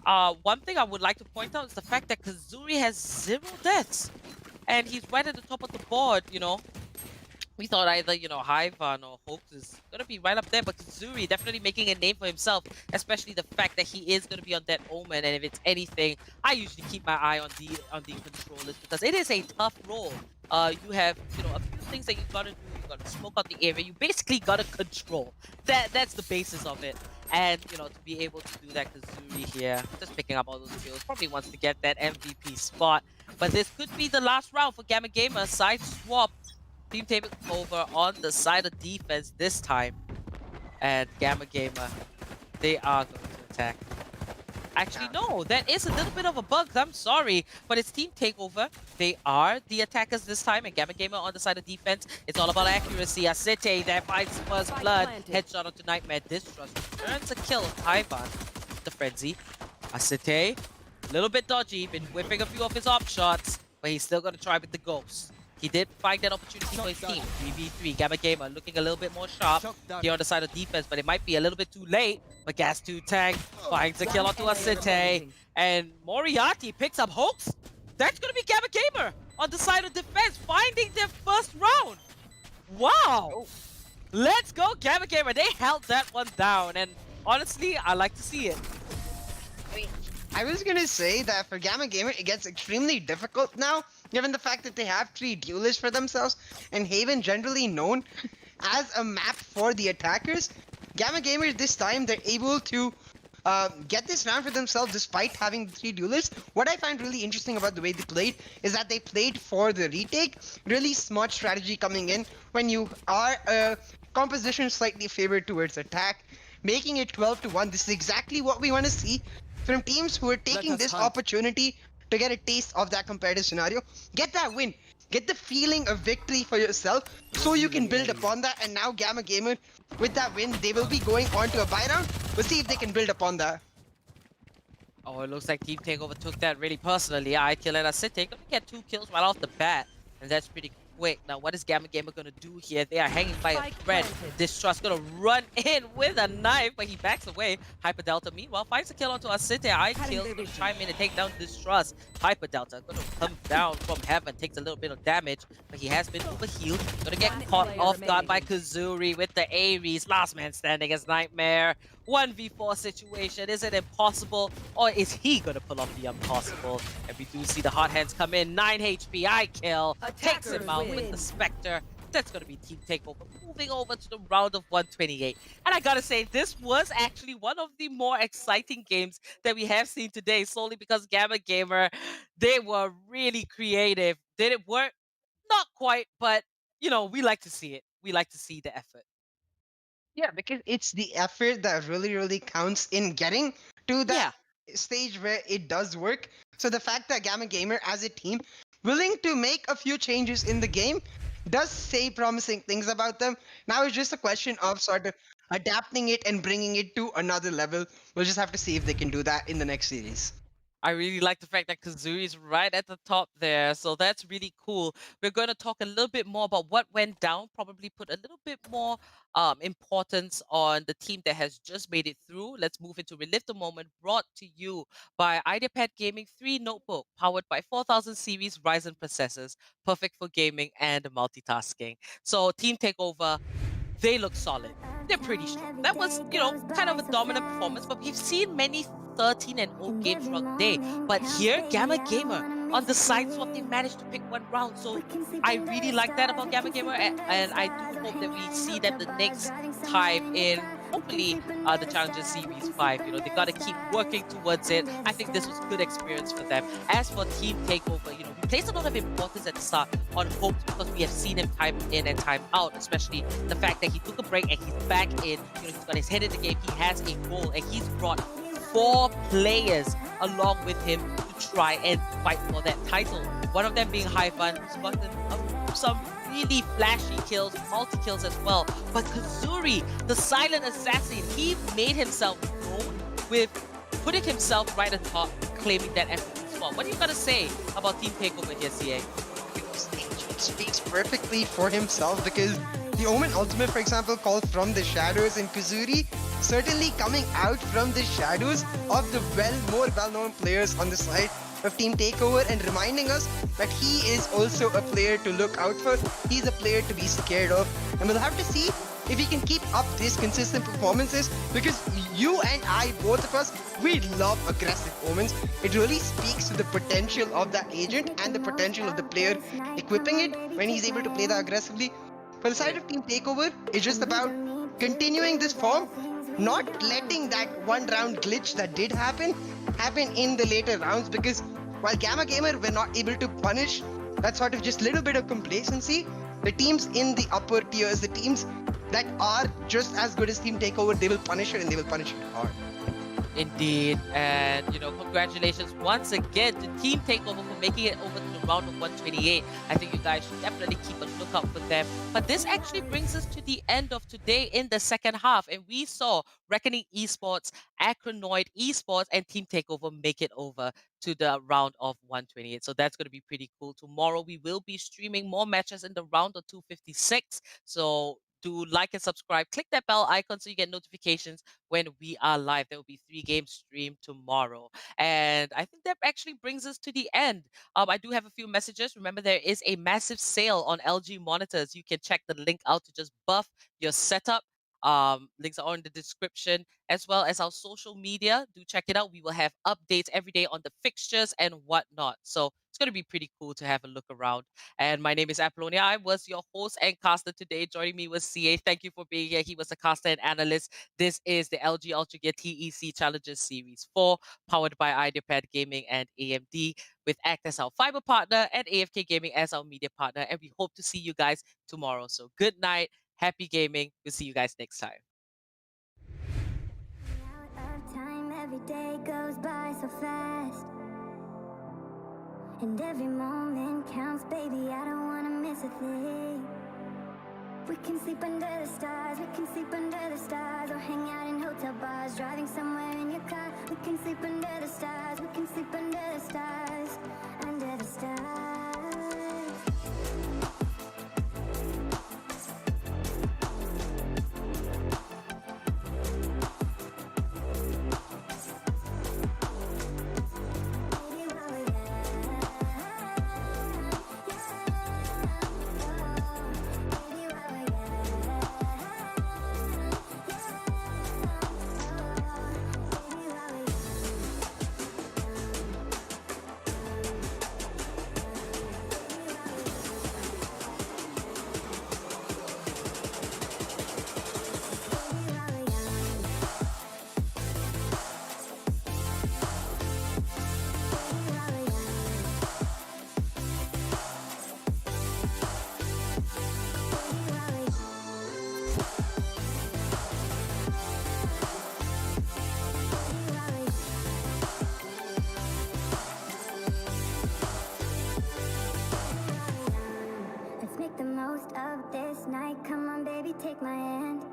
One thing I would like to point out is the fact that Kazuri has 0 deaths. And he's right at the top of the board, you know. We thought either, you know, Hyvan or Hoax is going to be right up there, but Kazuri definitely making a name for himself, especially the fact that he is going to be on that Omen, and if it's anything, I usually keep my eye on the controllers because it is a tough role. You have, you know, a few things that you got to do. You got to smoke out the area. You basically got to control. That's the basis of it. And, you know, to be able to do that, Kazuri here, just picking up all those kills, probably wants to get that MVP spot. But this could be the last round for Gamma Gamer. Side swap. Team TakeOver on the side of defense this time. And Gamma Gamer, they are going to attack. Actually, no, that is a little bit of a bug. I'm sorry, but it's Team TakeOver. They are the attackers this time, and Gamma Gamer on the side of defense. It's all about accuracy. Asite that finds first blood. Headshot onto Nightmare. Distrust earns a kill of Ivan. The frenzy. Asite, a little bit dodgy, been whipping a few of his op shots, but he's still going to try with the ghost. He did find that opportunity for his team. 3v3, Gamma Gamer looking a little bit more sharp here on the side of defense, but it might be a little bit too late. But Gas 2 Tank finds a kill onto Asite, and Moriarty picks up Hoax. That's going to be Gamma Gamer on the side of defense, finding their first round. Wow! Let's go, Gamma Gamer. They held that one down, and honestly, I like to see it. I was gonna say that for Gamma Gamer, it gets extremely difficult now, given the fact that they have 3 duelists for themselves, and Haven generally known as a map for the attackers. Gamma Gamer this time, they're able to get this round for themselves despite having the 3 duelists. What I find really interesting about the way they played is that they played for the retake. Really smart strategy coming in when you are a composition slightly favored towards attack, making it 12-1. This is exactly what we want to see from teams who are taking this opportunity to get a taste of that competitive scenario. Get that win. Get the feeling of victory for yourself so you can build upon that. And now Gamma Gamer, with that win, they will be going on to a buy round. We'll see if they can build upon that. Oh, it looks like Team TakeOver took that really personally. Kill and Asite gonna get 2 kills right off the bat, and that's pretty quick. Now, what is Gamma Gamer gonna do here? They are hanging by a thread. Distrust gonna run in with a knife, but he backs away. Hyper Delta, meanwhile, finds a kill onto Asite. Kill gonna chime in and take down Distrust. Hyper Delta gonna come down from heaven, takes a little bit of damage, but he has been overhealed. Gonna get caught off guard by Kazuri with the Ares. Last man standing as Nightmare. 1v4 situation. Is it impossible, or is he gonna pull off the impossible? And we do see the hot hands come in. 9 HP, kill. Takes him out with the Spectre. That's gonna be Team TakeOver. Moving over to the round of 128. And I gotta say, this was actually one of the more exciting games that we have seen today, solely because Gamma Gamer, they were really creative. Did it work? Not quite, but you know, we like to see it. We like to see the effort. Yeah, because it's the effort that really counts in getting to that stage where it does work. So the fact that Gamma Gamer as a team willing to make a few changes in the game does say promising things about them. Now it's just a question of sort of adapting it and bringing it to another level. We'll just have to see if they can do that in the next series. I really like the fact that Kazuri is right at the top there, so that's really cool. We're going to talk a little bit more about what went down, probably put a little bit more importance on the team that has just made it through. Let's move into Relive the Moment, brought to you by Ideapad Gaming 3 notebook, powered by 4000 series Ryzen processors, perfect for gaming and multitasking. So Team TakeOver, they look solid. They're pretty strong. That was, you know, kind of a dominant performance, but we've seen many 13-0 games throughout the day. But here, Gamma Gamer, on the side swap, they managed to pick one round. So I really like that about Gamma Gamer, and I do hope that we see them the next time in, hopefully, the Challenger Series 5. You know, they got to keep working towards it. I think this was a good experience for them. As for Team TakeOver, you know, we placed a lot of importance at the start on Hopes because we have seen him time in and time out, especially the fact that he took a break and he's back in. You know, he's got his head in the game, he has a goal, and he's brought 4 players along with him to try and fight for that title. One of them being Hyvan, who's gotten some really flashy kills, multi-kills as well. But Kazuri, the silent assassin, he made himself known with putting himself right atop, claiming that MVP spot. What are you gonna say about Team TakeOver here, CA? It speaks perfectly for himself because the Omen ultimate, for example, called From the Shadows, and Kazuri certainly coming out from the shadows of the more well-known players on the side of Team TakeOver and reminding us that he is also a player to look out for. He's a player to be scared of, and we'll have to see if he can keep up these consistent performances, because you and I, both of us, we love aggressive Omens. It really speaks to the potential of that agent and the potential of the player equipping it when he's able to play that aggressively. For the side of Team TakeOver, it's just about continuing this form, not letting that one round glitch that did happen in the later rounds, because while Gamma Gamer were not able to punish that sort of just little bit of complacency, the teams in the upper tiers, the teams that are just as good as Team TakeOver, they will punish it and they will punish it hard. Indeed, and congratulations once again to Team TakeOver for making it over to the round of 128. I think you guys should definitely keep a lookout for them. But this actually brings us to the end of today in the second half, and we saw Reckoning Esports, Acronoid Esports, and Team TakeOver make it over to the round of 128. So that's going to be pretty cool. Tomorrow we will be streaming more matches in the round of 256. So do like and subscribe. Click that bell icon so you get notifications when we are live. There will be 3 games streamed tomorrow. And I think that actually brings us to the end. I do have a few messages. Remember, there is a massive sale on LG monitors. You can check the link out to just buff your setup. Links are in the description, as well as our social media. Do check it out. We will have updates every day on the fixtures and whatnot. So it's going to be pretty cool to have a look around. And my name is Apollonia. I was your host and caster today. Joining me was CA. Thank you for being here. He was the caster and analyst. This is the LG Ultragear TEC Challengers Series 4, powered by Ideapad Gaming and AMD, with ACT as our fiber partner and AFK Gaming as our media partner. And we hope to see you guys tomorrow. So good night. Happy gaming. We'll see you guys next time. Out of time, every day goes by so fast. And every moment counts, baby, I don't wanna miss a thing. We can sleep under the stars, we can sleep under the stars, or hang out in hotel bars, driving somewhere in your car. We can sleep under the stars, we can sleep under the stars, under the stars. The most of this night, come on baby, take my hand.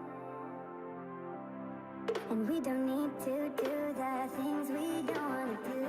And we don't need to do the things we don't want to do.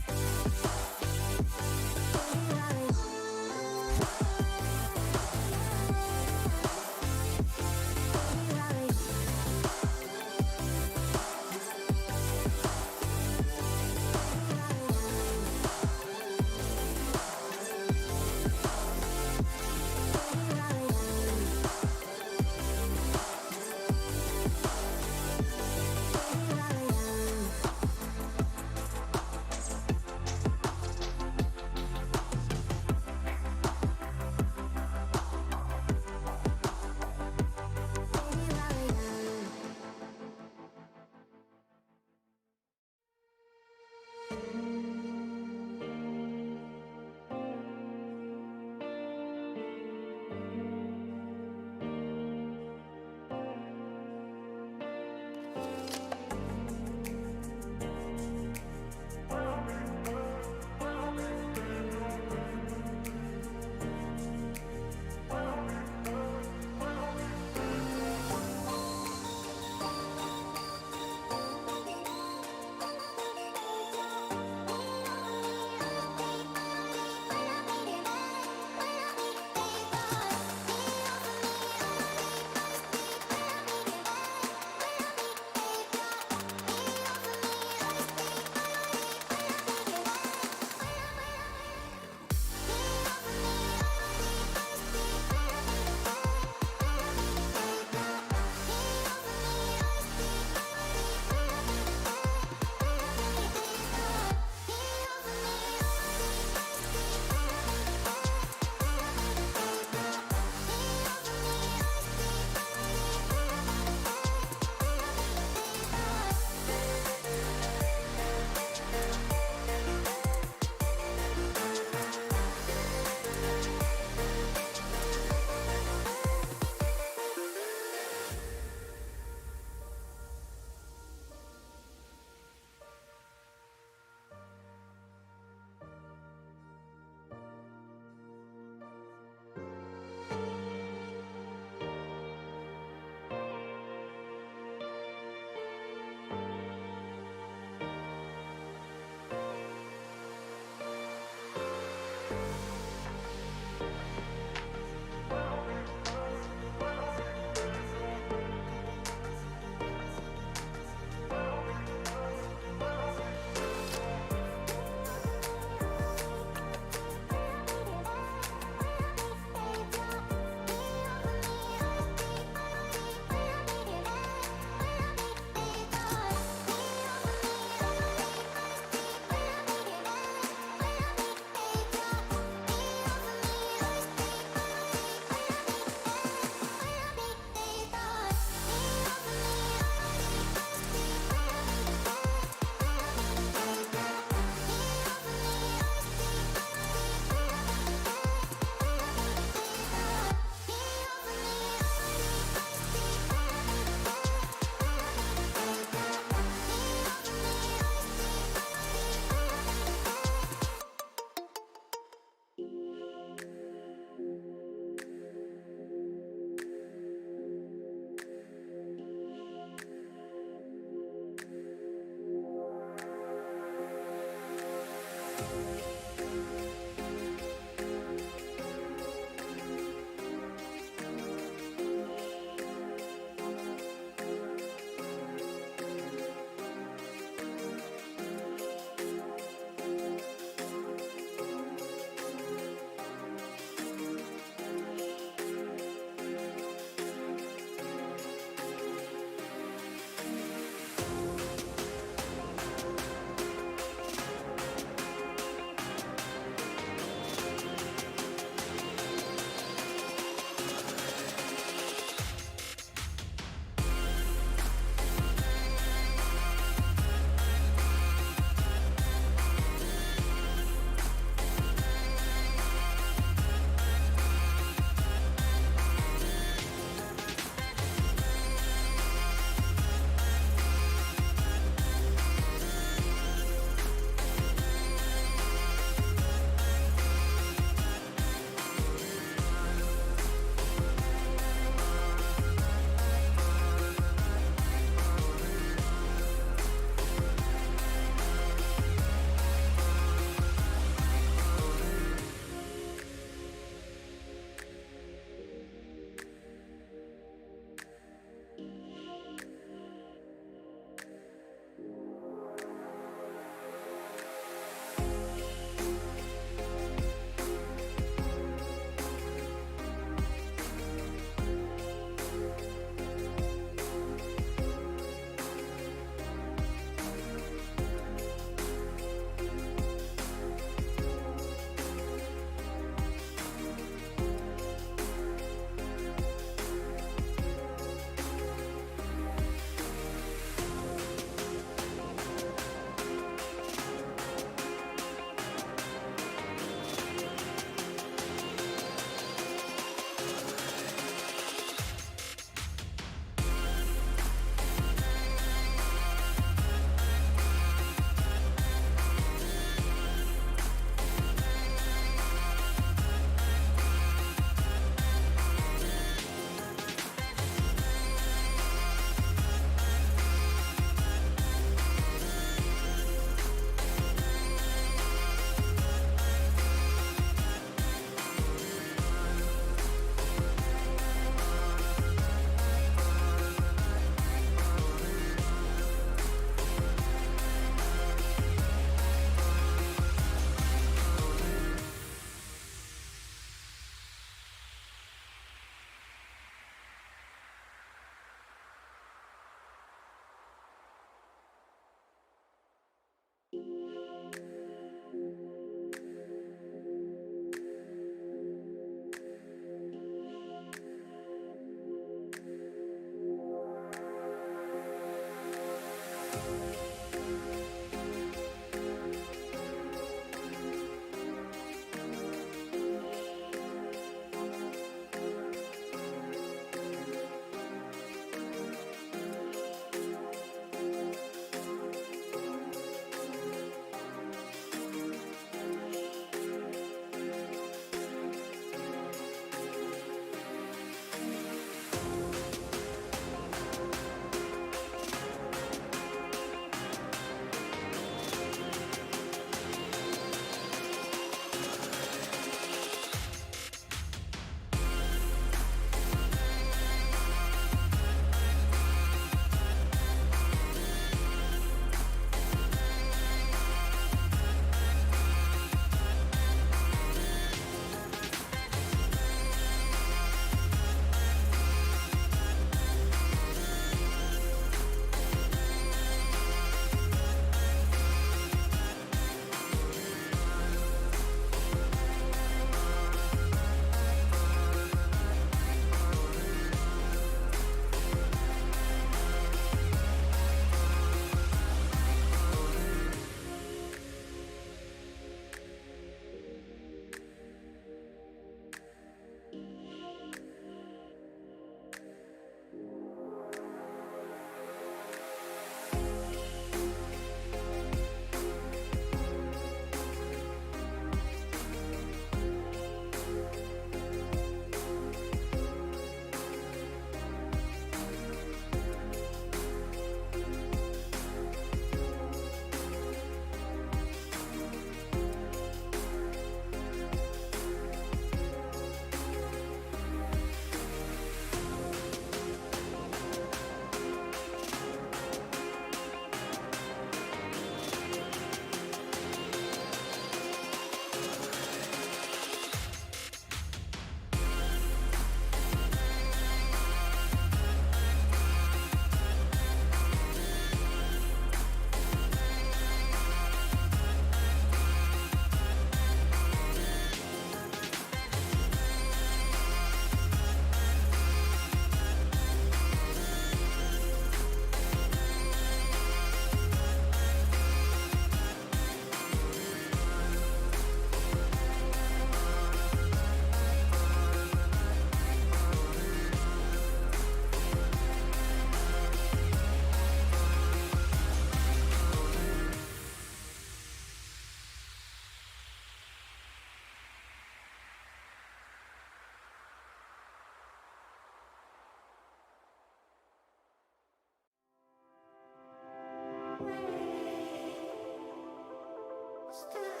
Still